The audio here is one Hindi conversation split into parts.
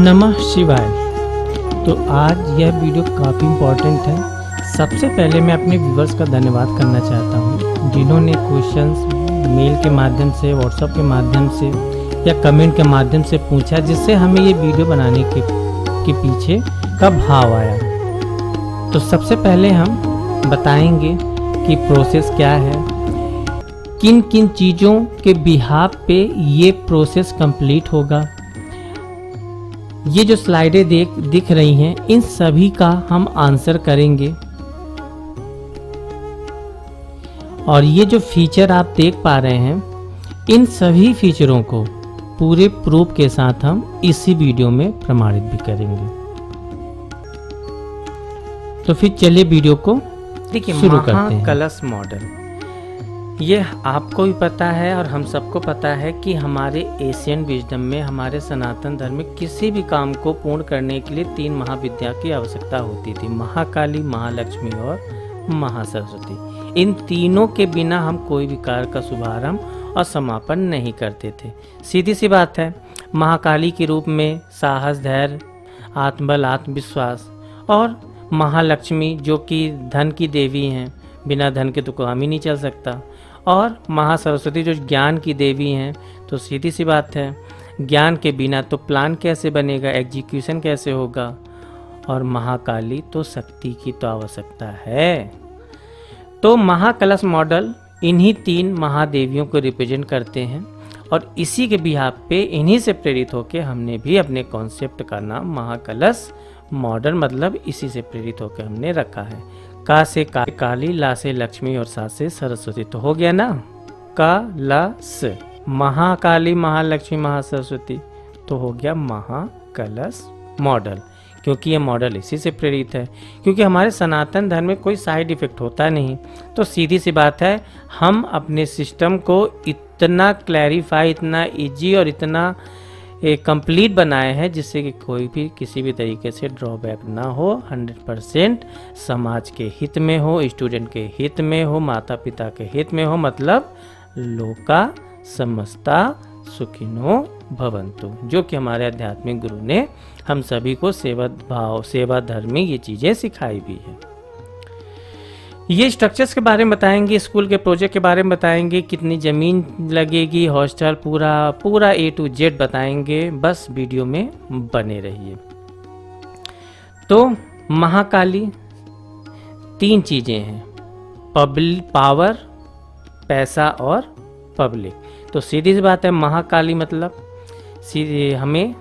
नमः शिवाय। तो आज यह वीडियो काफ़ी इम्पोर्टेंट है। सबसे पहले मैं अपने व्यूवर्स का धन्यवाद करना चाहता हूँ जिन्होंने क्वेश्चंस मेल के माध्यम से, व्हाट्सएप के माध्यम से या कमेंट के माध्यम से पूछा, जिससे हमें ये वीडियो बनाने के पीछे का भाव आया। तो सबसे पहले हम बताएंगे कि प्रोसेस क्या है, किन किन चीज़ों के बिहाफ पे ये प्रोसेस कंप्लीट होगा। ये जो स्लाइडें दिख रही हैं, इन सभी का हम आंसर करेंगे। और ये जो फीचर आप देख पा रहे हैं, इन सभी फीचरों को पूरे प्रूफ के साथ हम इसी वीडियो में प्रमाणित भी करेंगे। तो फिर चलिए वीडियो को शुरू करते हैं। कलश मॉडल, ये आपको भी पता है और हम सबको पता है कि हमारे एशियन विजडम में, हमारे सनातन धर्म में किसी भी काम को पूर्ण करने के लिए 3 महाविद्या की आवश्यकता होती थी: महाकाली, महालक्ष्मी और महासरस्वती। इन तीनों के बिना हम कोई भी कार्य का शुभारंभ और समापन नहीं करते थे। सीधी सी बात है, महाकाली के रूप में साहस, धैर्य, आत्मबल, आत्मविश्वास, और महालक्ष्मी जो कि धन की देवी हैं, बिना धन के तो काम ही नहीं चल सकता, और महासरस्वती जो ज्ञान की देवी हैं। तो सीधी सी बात है, ज्ञान के बिना तो प्लान कैसे बनेगा, एग्जीक्यूशन कैसे होगा। और महाकाली तो शक्ति की तो आवश्यकता है। तो महाकलश मॉडल इन्हीं 3 महादेवियों को रिप्रेजेंट करते हैं, और इसी के बिहाफ पे, इन्हीं से प्रेरित होकर हमने भी अपने कॉन्सेप्ट का नाम महाकलश मॉडल, मतलब इसी से प्रेरित होकर हमने रखा है। का से काली, ला से लक्ष्मी और सा से सरस्वती। तो हो गया ना, कलश, महाकाली, महालक्ष्मी, महासरस्वती, तो हो गया महाकलश मॉडल। क्योंकि ये मॉडल इसी से प्रेरित है, क्योंकि हमारे सनातन धर्म में कोई साइड इफेक्ट होता नहीं। तो सीधी सी बात है, हम अपने सिस्टम को इतना क्लैरिफाई, इतना इजी और इतना कंप्लीट बनाए हैं जिससे कि कोई भी किसी भी तरीके से ड्रॉबैक ना हो, 100% समाज के हित में हो, स्टूडेंट के हित में हो, माता पिता के हित में हो, मतलब लोका समस्ता सुखिनो भवन्तु, जो कि हमारे आध्यात्मिक गुरु ने हम सभी को सेवा भाव, सेवा धर्म में ये चीज़ें सिखाई भी है। ये स्ट्रक्चर्स के बारे में बताएंगे, स्कूल के प्रोजेक्ट के बारे में बताएंगे, कितनी ज़मीन लगेगी, हॉस्टल, पूरा A to Z बताएंगे। बस वीडियो में बने रहिए। तो महाकाली 3 चीज़ें हैं: पावर, पैसा और पब्लिक। तो सीधी सी बात है, महाकाली मतलब हमें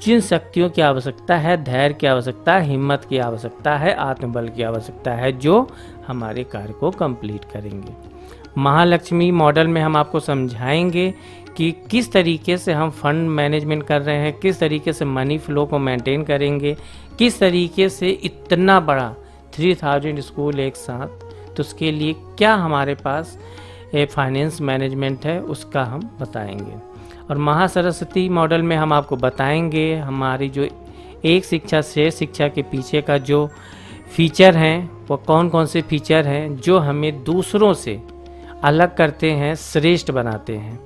जिन शक्तियों की आवश्यकता है, धैर्य की आवश्यकता है, हिम्मत की आवश्यकता है, आत्मबल की आवश्यकता है, जो हमारे कार्य को कंप्लीट करेंगे। महालक्ष्मी मॉडल में हम आपको समझाएंगे कि किस तरीके से हम फंड मैनेजमेंट कर रहे हैं, किस तरीके से मनी फ्लो को मेंटेन करेंगे, किस तरीके से इतना बड़ा 3000 स्कूल एक साथ, तो उसके लिए क्या हमारे पास फाइनेंस मैनेजमेंट है, उसका हम बताएंगे। और महासरस्वती मॉडल में हम आपको बताएंगे हमारी जो एक शिक्षा से शिक्षा के पीछे का जो फीचर हैं, वो कौन कौन से फीचर हैं जो हमें दूसरों से अलग करते हैं, श्रेष्ठ बनाते हैं,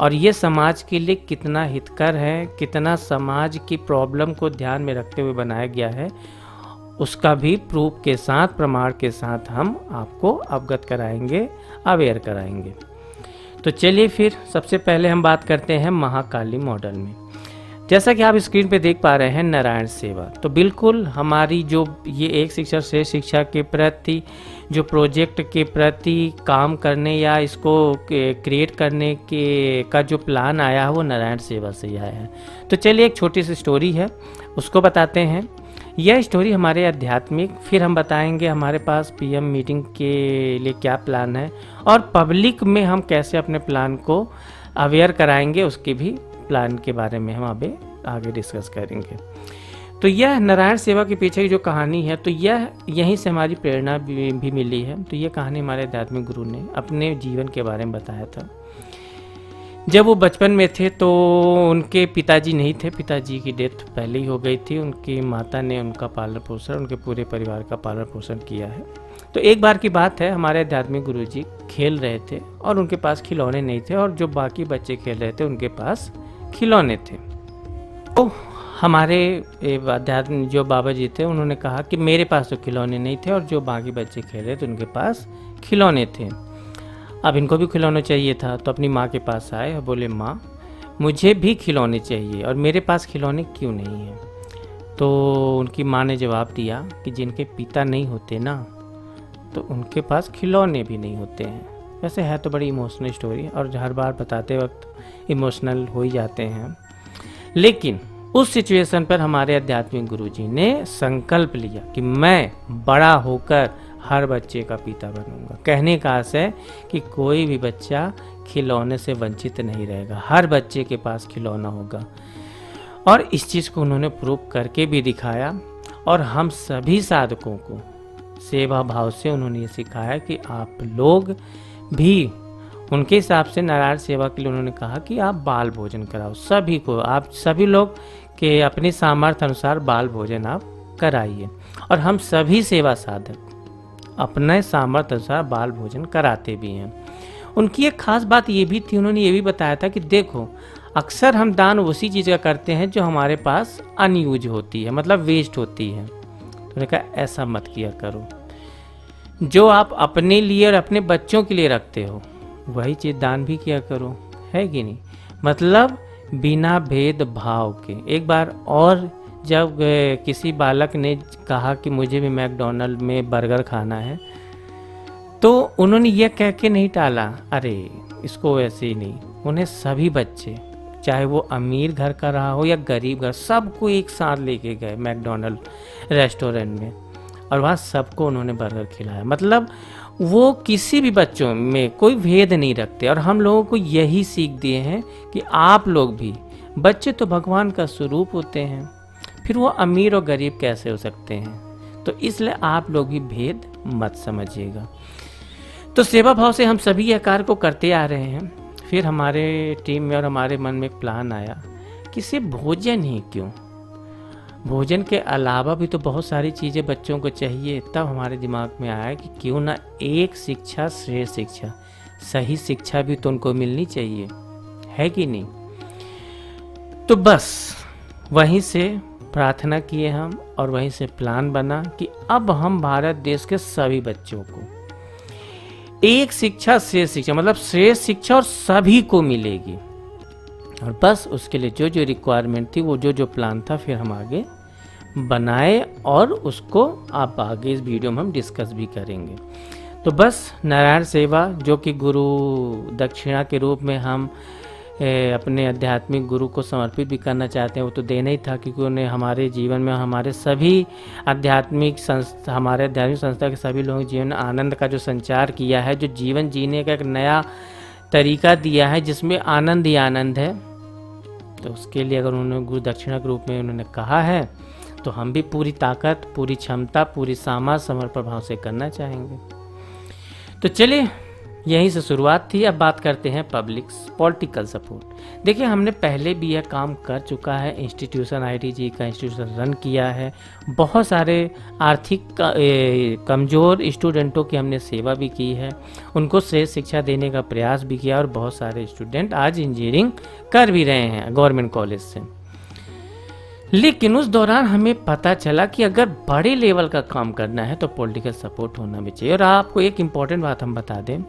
और ये समाज के लिए कितना हितकर है, कितना समाज की प्रॉब्लम को ध्यान में रखते हुए बनाया गया है, उसका भी प्रूफ के साथ, प्रमाण के साथ हम आपको अवगत कराएंगे, अवेयर कराएंगे। तो चलिए फिर सबसे पहले हम बात करते हैं महाकाली मॉडल में। जैसा कि आप स्क्रीन पे देख पा रहे हैं, नारायण सेवा। तो बिल्कुल हमारी जो ये एक शिक्षा से शिक्षा के प्रति, जो प्रोजेक्ट के प्रति काम करने या इसको क्रिएट करने के का जो प्लान आया है, वो नारायण सेवा से ही आया है। तो चलिए एक छोटी सी स्टोरी है, उसको बताते हैं। यह स्टोरी हमारे आध्यात्मिक, फिर हम बताएंगे हमारे पास PM मीटिंग के लिए क्या प्लान है, और पब्लिक में हम कैसे अपने प्लान को अवेयर कराएंगे, उसके भी प्लान के बारे में हम अभी आगे डिस्कस करेंगे। तो यह नारायण सेवा के पीछे की जो कहानी है, तो यह यहीं से हमारी प्रेरणा भी मिली है। तो यह कहानी हमारे आध्यात्मिक गुरु ने अपने जीवन के बारे में बताया था। जब वो बचपन में थे तो उनके पिताजी नहीं थे, पिताजी की डेथ पहले ही हो गई थी। उनकी माता ने उनका पालन पोषण, उनके पूरे परिवार का पालन पोषण किया है। तो एक बार की बात है, हमारे आध्यात्मिक गुरुजी खेल रहे थे और उनके पास खिलौने नहीं थे, और जो बाकी बच्चे खेल रहे थे उनके पास खिलौने थे। तो हमारे अध्यात्म जो बाबा जी थे उन्होंने कहा कि मेरे पास तो खिलौने नहीं थे और जो बाकी बच्चे खेले थे उनके पास खिलौने थे। अब इनको भी खिलौने चाहिए था, तो अपनी माँ के पास आए और बोले माँ मुझे भी खिलौने चाहिए और मेरे पास खिलौने क्यों नहीं हैं। तो उनकी माँ ने जवाब दिया कि जिनके पिता नहीं होते ना तो उनके पास खिलौने भी नहीं होते हैं। वैसे है तो बड़ी इमोशनल स्टोरी और हर बार बताते वक्त इमोशनल हो ही जाते हैं, लेकिन उस सिचुएशन पर हमारे आध्यात्मिक गुरुजी ने संकल्प लिया कि मैं बड़ा होकर हर बच्चे का पिता बनूंगा। कहने का आशय है कि कोई भी बच्चा खिलौने से वंचित नहीं रहेगा, हर बच्चे के पास खिलौना होगा। और इस चीज़ को उन्होंने प्रूव करके भी दिखाया और हम सभी साधकों को सेवा भाव से उन्होंने ये सिखाया कि आप लोग भी उनके हिसाब से नारायण सेवा के लिए उन्होंने कहा कि आप बाल भोजन कराओ, सभी को, आप सभी लोग के अपने सामर्थ्य अनुसार बाल भोजन आप कराइए। और हम सभी सेवा साधक अपने सामर्थ्य अनुसार बाल भोजन कराते भी हैं। उनकी एक खास बात ये भी थी, उन्होंने ये भी बताया था कि देखो अक्सर हम दान उसी चीज़ का करते हैं जो हमारे पास अनयूज होती है, मतलब वेस्ट होती है। तो उन्होंने कहा ऐसा मत किया करो, जो आप अपने लिए और अपने बच्चों के लिए रखते हो वही चीज़ दान भी किया करो, है कि नहीं। मतलब बिना भेद भाव के। एक बार और जब किसी बालक ने कहा कि मुझे भी मैकडॉनल्ड में बर्गर खाना है, तो उन्होंने यह कह के नहीं टाला अरे इसको ऐसे ही नहीं, उन्हें सभी बच्चे चाहे वो अमीर घर का रहा हो या गरीब घर, सबको एक साथ लेके गए मैकडॉनल्ड रेस्टोरेंट में और वहाँ सबको उन्होंने बर्गर खिलाया। मतलब वो किसी भी बच्चों में कोई भेद नहीं रखते। और हम लोगों को यही सीख दिए हैं कि आप लोग भी, बच्चे तो भगवान का स्वरूप होते हैं, फिर वो अमीर और गरीब कैसे हो सकते हैं। तो इसलिए आप लोग भी भेद मत समझिएगा। तो सेवा भाव से हम सभी यह कार्य को करते आ रहे हैं। फिर हमारे टीम में और हमारे मन में एक प्लान आया कि सिर्फ भोजन ही क्यों, भोजन के अलावा भी तो बहुत सारी चीज़ें बच्चों को चाहिए। तब हमारे दिमाग में आया कि क्यों ना एक शिक्षा श्रेष्ठ शिक्षा, सही शिक्षा भी तो उनको मिलनी चाहिए, है कि नहीं। तो बस वहीं से प्रार्थना किए हम और वहीं से प्लान बना कि अब हम भारत देश के सभी बच्चों को एक शिक्षा श्रेष्ठ शिक्षा, मतलब श्रेष्ठ शिक्षा और सभी को मिलेगी। और बस उसके लिए जो जो रिक्वायरमेंट थी, वो जो जो प्लान था, फिर हम आगे बनाए और उसको आप आगे इस वीडियो में हम डिस्कस भी करेंगे। तो बस नारायण सेवा जो कि गुरु दक्षिणा के रूप में हम अपने आध्यात्मिक गुरु को समर्पित भी करना चाहते हैं, वो तो देना ही था, क्योंकि उन्हें हमारे जीवन में हमारे सभी आध्यात्मिक संस्था, हमारे आध्यात्मिक संस्था के सभी लोगों के जीवन में आनंद का जो संचार किया है, जो जीवन जीने का एक नया तरीका दिया है जिसमें आनंद ही आनंद है। तो उसके लिए अगर उन्होंने गुरु दक्षिणा के रूप में उन्होंने कहा है तो हम भी पूरी ताकत, पूरी क्षमता, पूरी सामर्थ्य समर्पण भाव से करना चाहेंगे। तो चलिए यहीं से शुरुआत थी। अब बात करते हैं पब्लिक पॉलिटिकल सपोर्ट। देखिए हमने पहले भी यह काम कर चुका है, इंस्टीट्यूशन IIT का इंस्टीट्यूशन रन किया है, बहुत सारे आर्थिक कमज़ोर स्टूडेंटों की हमने सेवा भी की है, उनको श्रेष्ठ शिक्षा देने का प्रयास भी किया और बहुत सारे स्टूडेंट आज इंजीनियरिंग कर भी रहे हैं गवर्नमेंट कॉलेज से। लेकिन उस दौरान हमें पता चला कि अगर बड़े लेवल का काम करना है तो पॉलिटिकल सपोर्ट होना भी चाहिए। और आपको एक इम्पॉर्टेंट बात हम बता दें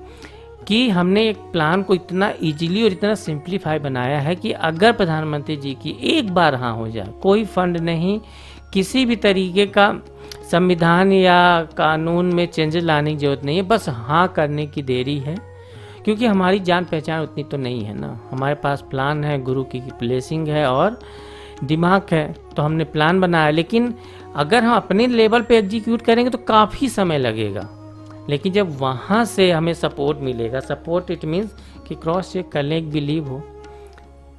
कि हमने एक प्लान को इतना इजीली और इतना सिंप्लीफाई बनाया है कि अगर प्रधानमंत्री जी की एक बार हाँ हो जाए, कोई फंड नहीं, किसी भी तरीके का संविधान या कानून में चेंजेस लाने की जरूरत नहीं है, बस हाँ करने की देरी है। क्योंकि हमारी जान पहचान उतनी तो नहीं है ना, हमारे पास प्लान है, गुरु की ब्लेसिंग है और दिमाग है, तो हमने प्लान बनाया। लेकिन अगर हम अपने लेवल पे एग्जीक्यूट करेंगे तो काफ़ी समय लगेगा। लेकिन जब वहाँ से हमें सपोर्ट मिलेगा, सपोर्ट इट मीन्स कि क्रॉस चेक कर लें, एक बिलीव हो,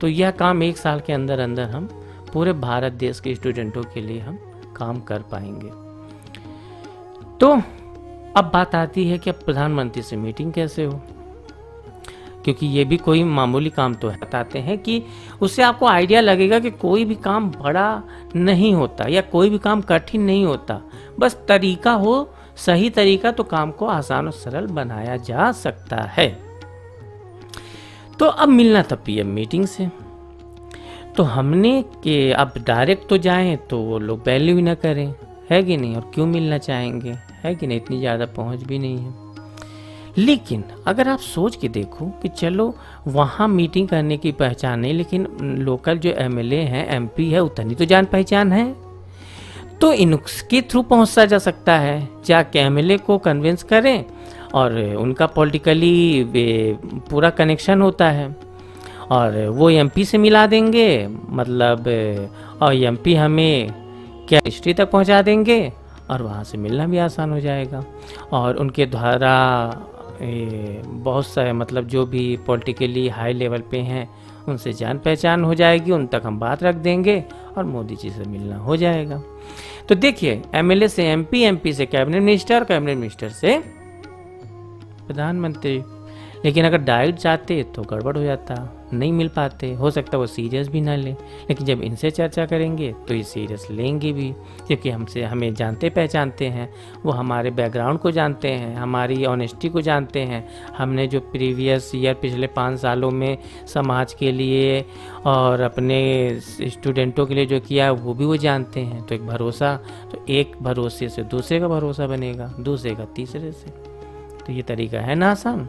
तो यह काम 1 साल के अंदर अंदर हम पूरे भारत देश के स्टूडेंटों के लिए हम काम कर पाएंगे। तो अब बात आती है कि अब प्रधानमंत्री से मीटिंग कैसे हो, क्योंकि ये भी कोई मामूली काम तो है। बताते हैं कि उससे आपको आइडिया लगेगा कि कोई भी काम बड़ा नहीं होता या कोई भी काम कठिन नहीं होता, बस तरीका हो, सही तरीका, तो काम को आसान और सरल बनाया जा सकता है। तो अब मिलना था PM मीटिंग से। तो हमने कि अब डायरेक्ट तो जाएं तो वो लोग वैल्यू ही ना करें, है कि नहीं, और क्यों मिलना चाहेंगे, है कि नहीं, इतनी ज़्यादा पहुंच भी नहीं है। लेकिन अगर आप सोच के देखो कि चलो वहाँ मीटिंग करने की पहचान नहीं, लेकिन लोकल जो एमएलए हैं, एमपी है, उतनी तो जान पहचान है, तो इनके थ्रू पहुँचा जा सकता है। जाके एमएलए को कन्विंस करें और उनका पॉलिटिकली पूरा कनेक्शन होता है और वो एमपी से मिला देंगे, मतलब और एमपी हमें क्या हिस्ट्री तक पहुंचा देंगे और वहाँ से मिलना भी आसान हो जाएगा। और उनके द्वारा बहुत सारे मतलब जो भी पॉलिटिकली हाई लेवल पे हैं उनसे जान पहचान हो जाएगी, उन तक हम बात रख देंगे और मोदी जी से मिलना हो जाएगा। तो देखिए, एमएलए से एमपी, एमपी से कैबिनेट मिनिस्टर, कैबिनेट मिनिस्टर से प्रधानमंत्री। लेकिन अगर डायरेक्ट जाते तो गड़बड़ हो जाता, नहीं मिल पाते, हो सकता है वो सीरियस भी ना लें। लेकिन जब इनसे चर्चा करेंगे तो ये सीरियस लेंगे भी, क्योंकि हमें जानते पहचानते हैं, वो हमारे बैकग्राउंड को जानते हैं, हमारी ऑनेस्टी को जानते हैं, हमने जो प्रीवियस ईयर पिछले 5 सालों में समाज के लिए और अपने स्टूडेंटों के लिए जो किया है वो भी वो जानते हैं। तो एक भरोसा, तो एक भरोसे से दूसरे का भरोसा बनेगा, दूसरे का तीसरे से। तो ये तरीका है ना आसान।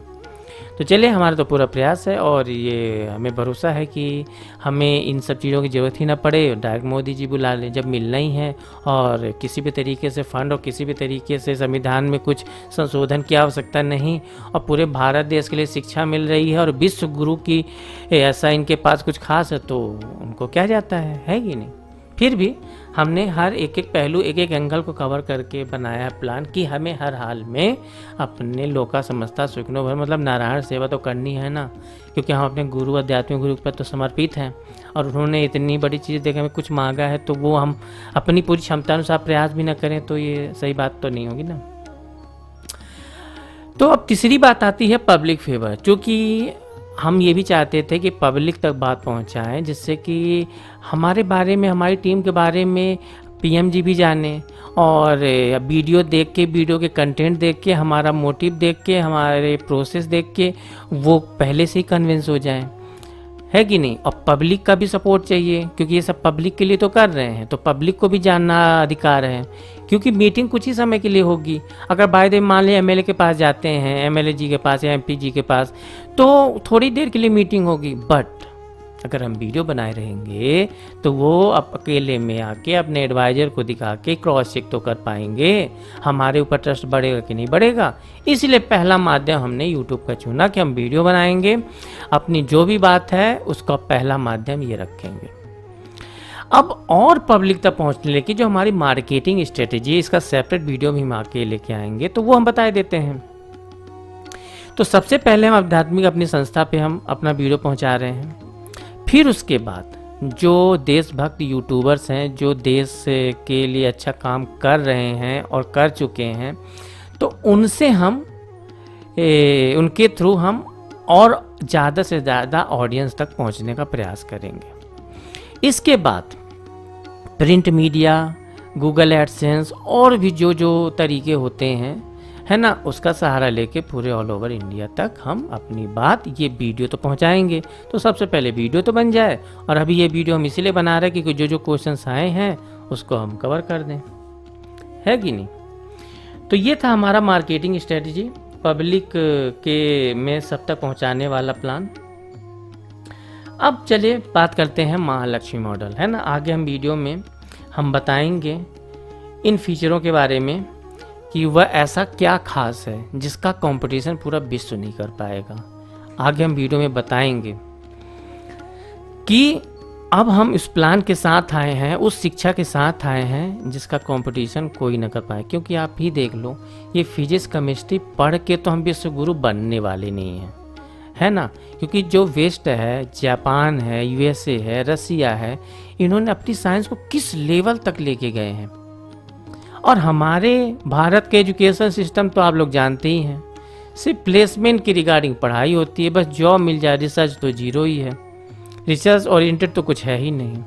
तो चलिए, हमारा तो पूरा प्रयास है और ये हमें भरोसा है कि हमें इन सब चीज़ों की ज़रूरत ही ना पड़े, डायरेक्ट मोदी जी बुला लें जब मिलना ही है। और किसी भी तरीके से फंड और किसी भी तरीके से संविधान में कुछ संशोधन की आवश्यकता नहीं, और पूरे भारत देश के लिए शिक्षा मिल रही है और विश्व गुरु की ऐसा इनके पास कुछ खास है तो उनको क्या जाता है कि नहीं। फिर भी हमने हर एक एक पहलू, एक एक एंगल को कवर करके बनाया है प्लान कि हमें हर हाल में अपने लोका समझता सुखनो भर, मतलब नारायण सेवा तो करनी है ना, क्योंकि हम अपने गुरु, आध्यात्मिक गुरु पर तो समर्पित हैं और उन्होंने इतनी बड़ी चीज़ देखा, हमें कुछ मांगा है तो वो हम अपनी पूरी क्षमता अनुसार प्रयास भी ना करें तो ये सही बात तो नहीं होगी ना। तो अब तीसरी बात आती है पब्लिक फेवर, क्योंकि हम ये भी चाहते थे कि पब्लिक तक बात पहुंचाएं, जिससे कि हमारे बारे में, हमारी टीम के बारे में पीएम जी भी जाने और वीडियो देख के, वीडियो के कंटेंट देख के, हमारा मोटिव देख के, हमारे प्रोसेस देख के वो पहले से ही कन्विंस हो जाएं, है कि नहीं। और पब्लिक का भी सपोर्ट चाहिए, क्योंकि ये सब पब्लिक के लिए तो कर रहे हैं, तो पब्लिक को भी जानना अधिकार है, क्योंकि मीटिंग कुछ ही समय के लिए होगी। अगर बाय द मान लें एमएलए के पास जाते हैं, एमएलए जी के पास या एमपी जी के पास, तो थोड़ी देर के लिए मीटिंग होगी, बट अगर हम वीडियो बनाए रहेंगे तो वो अकेले में आके अपने एडवाइजर को दिखा के क्रॉस चेक तो कर पाएंगे, हमारे ऊपर ट्रस्ट बढ़ेगा कि नहीं बढ़ेगा। इसलिए पहला माध्यम हमने यूट्यूब का चुना कि हम वीडियो बनाएंगे, अपनी जो भी बात है उसका पहला माध्यम ये रखेंगे। अब और पब्लिक तक पहुंचने लेके जो हमारी मार्केटिंग स्ट्रेटेजी है, इसका सेपरेट वीडियो भी हम आके लेके आएंगे, तो वो हम बता देते हैं। तो सबसे पहले हम आध्यात्मिक अपनी संस्था पे हम अपना वीडियो पहुंचा रहे हैं। फिर उसके बाद जो देशभक्त यूट्यूबर्स हैं, जो देश के लिए अच्छा काम कर रहे हैं और कर चुके हैं, तो उनसे हम उनके थ्रू हम और ज़्यादा से ज़्यादा ऑडियंस तक पहुंचने का प्रयास करेंगे। इसके बाद प्रिंट मीडिया, गूगल एडसेंस और भी जो जो तरीके होते हैं, है ना, उसका सहारा लेके पूरे ऑल ओवर इंडिया तक हम अपनी बात, ये वीडियो तो पहुंचाएंगे। तो सबसे पहले वीडियो तो बन जाए, और अभी ये वीडियो हम इसीलिए बना रहे हैं क्योंकि जो जो क्वेश्चंस आए हैं उसको हम कवर कर दें, है कि नहीं। तो ये था हमारा मार्केटिंग स्ट्रेटजी, पब्लिक के में सब तक पहुंचाने वाला प्लान। अब चलिए बात करते हैं महालक्ष्मी मॉडल, है ना। आगे हम वीडियो में हम बताएंगे इन फीचरों के बारे में कि वह ऐसा क्या खास है जिसका कंपटीशन पूरा विश्व नहीं कर पाएगा। आगे हम वीडियो में बताएंगे कि अब हम इस प्लान के साथ आए हैं, उस शिक्षा के साथ आए हैं जिसका कंपटीशन कोई न कर पाए। क्योंकि आप ही देख लो, ये फिजिक्स केमिस्ट्री पढ़ के तो हम विश्व गुरु बनने वाले नहीं हैं, है ना। क्योंकि जो वेस्ट है, जापान है, यूएसए है, रसिया है, इन्होंने अपनी साइंस को किस लेवल तक लेके गए हैं। और हमारे भारत के एजुकेशन सिस्टम तो आप लोग जानते ही हैं, सिर्फ प्लेसमेंट की रिगार्डिंग पढ़ाई होती है, बस जॉब मिल जाए, रिसर्च तो जीरो ही है, रिसर्च ओरिएंटेड तो कुछ है ही नहीं।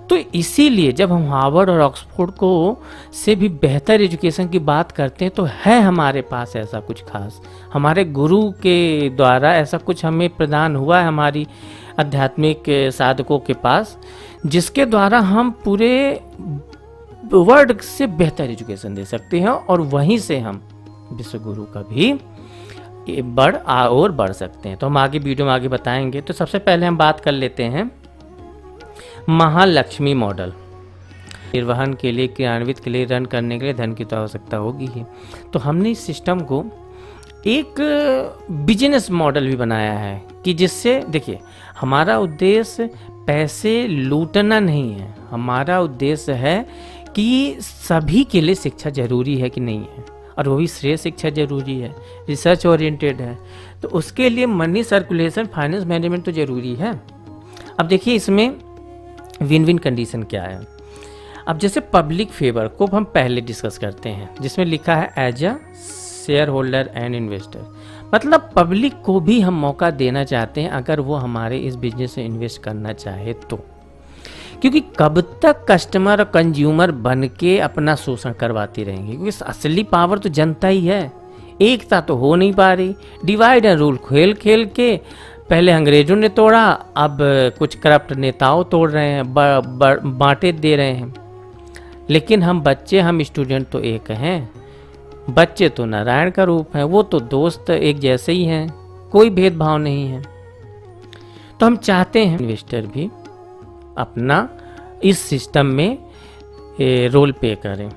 तो इसीलिए जब हम हार्वर्ड और ऑक्सफोर्ड को से भी बेहतर एजुकेशन की बात करते हैं तो है हमारे पास ऐसा कुछ खास, हमारे गुरु के द्वारा ऐसा कुछ हमें प्रदान हुआ है, हमारी आध्यात्मिक साधकों के पास, जिसके द्वारा हम पूरे वर्ल्ड से बेहतर एजुकेशन दे सकते हैं और वहीं से हम विश्व गुरु का भी बढ़ सकते हैं। तो हम आगे वीडियो में आगे बताएंगे। तो सबसे पहले हम बात कर लेते हैं महालक्ष्मी मॉडल। निर्वहन के लिए, क्रियान्वित के लिए, रन करने के लिए धन की तो आवश्यकता होगी ही। तो हमने इस सिस्टम को एक बिजनेस मॉडल भी बनाया है कि जिससे देखिए, हमारा उद्देश्य पैसे लूटना नहीं है, हमारा उद्देश्य है कि सभी के लिए शिक्षा जरूरी है कि नहीं है, और वो भी श्रेय शिक्षा जरूरी है, रिसर्च ओरिएंटेड है। तो उसके लिए मनी सर्कुलेशन, फाइनेंस मैनेजमेंट तो जरूरी है। अब देखिए इसमें विन विन कंडीशन क्या है। अब जैसे पब्लिक फेवर को हम पहले डिस्कस करते हैं, जिसमें लिखा है as a shareholder and investor, मतलब पब्लिक को भी हम मौका देना चाहते हैं अगर वो हमारे इस बिजनेस में इन्वेस्ट करना चाहे तो। क्योंकि कब तक कस्टमर और कंज्यूमर बन के अपना शोषण करवाते रहेंगे, क्योंकि असली पावर तो जनता ही है। एकता तो हो नहीं पा रही, डिवाइड एंड रूल खेल खेल के पहले अंग्रेजों ने तोड़ा, अब कुछ करप्ट नेताओं तोड़ रहे हैं, बांटे दे रहे हैं। लेकिन हम बच्चे, हम स्टूडेंट तो एक हैं। बच्चे तो नारायण का रूप है, वो तो दोस्त एक जैसे ही हैं, कोई भेदभाव नहीं है। तो हम चाहते हैं इन्वेस्टर भी अपना इस सिस्टम में रोल प्ले करें।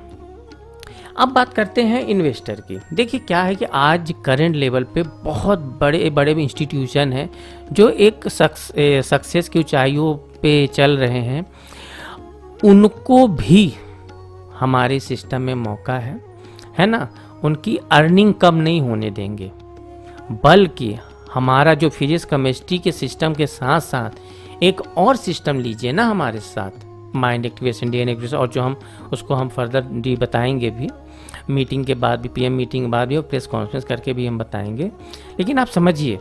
अब बात करते हैं इन्वेस्टर की। देखिए क्या है कि आज करंट लेवल पे बहुत बड़े बड़े इंस्टीट्यूशन हैं जो एक सक्सेस की ऊंचाइयों पे चल रहे हैं, उनको भी हमारे सिस्टम में मौका है ना। उनकी अर्निंग कम नहीं होने देंगे, बल्कि हमारा जो फिजिक्स केमिस्ट्री के सिस्टम के साथ साथ एक और सिस्टम लीजिए ना हमारे साथ, माइंड एक्टिवेशन, डीएनए एक्टिवेशन, और जो हम उसको हम फर्दर बताएंगे भी मीटिंग के बाद भी, पीएम मीटिंग के बाद भी, और प्रेस कॉन्फ्रेंस करके भी हम बताएंगे। लेकिन आप समझिए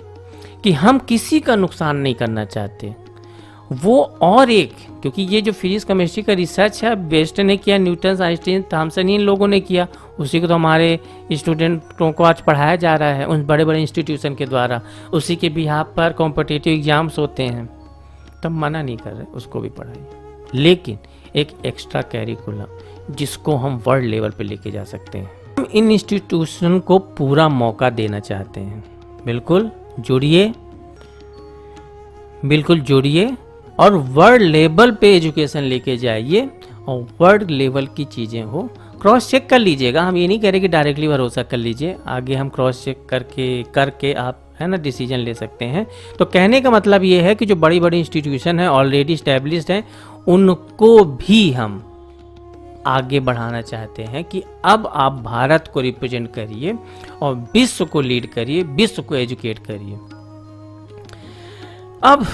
कि हम किसी का नुकसान नहीं करना चाहते। वो और एक, क्योंकि ये जो फिजिक्स केमिस्ट्री का रिसर्च है, वेस्ट ने किया, न्यूटन, आइंस्टीन, थॉमसन, इन लोगों ने किया, उसी को तो हमारे स्टूडेंटों को आज पढ़ाया जा रहा है उन बड़े बड़े इंस्टीट्यूशन के द्वारा। उसी के बिहाफ पर कॉम्पिटिटिव एग्जाम्स होते हैं, तब मना नहीं कर रहे, उसको भी पढ़ाइए, लेकिन एक एक्स्ट्रा कैरिकुलम जिसको हम वर्ल्ड लेवल पे लेके जा सकते हैं। हम इन इंस्टीट्यूशन को पूरा मौका देना चाहते हैं। बिल्कुल जुड़िए और वर्ल्ड लेवल पे एजुकेशन लेके जाइए, और वर्ल्ड लेवल की चीज़ें हो। क्रॉस चेक कर लीजिएगा, हम ये नहीं कह रहे कि डायरेक्टली भरोसा कर लीजिए, आगे हम क्रॉस चेक करके आप है ना डिसीजन ले सकते हैं। तो कहने का मतलब ये है कि जो बड़ी बड़ी इंस्टीट्यूशन है ऑलरेडी इस्टेब्लिश्ड हैं, उनको भी हम आगे बढ़ाना चाहते हैं कि अब आप भारत को रिप्रेजेंट करिए और विश्व को लीड करिए, विश्व को एजुकेट करिए। अब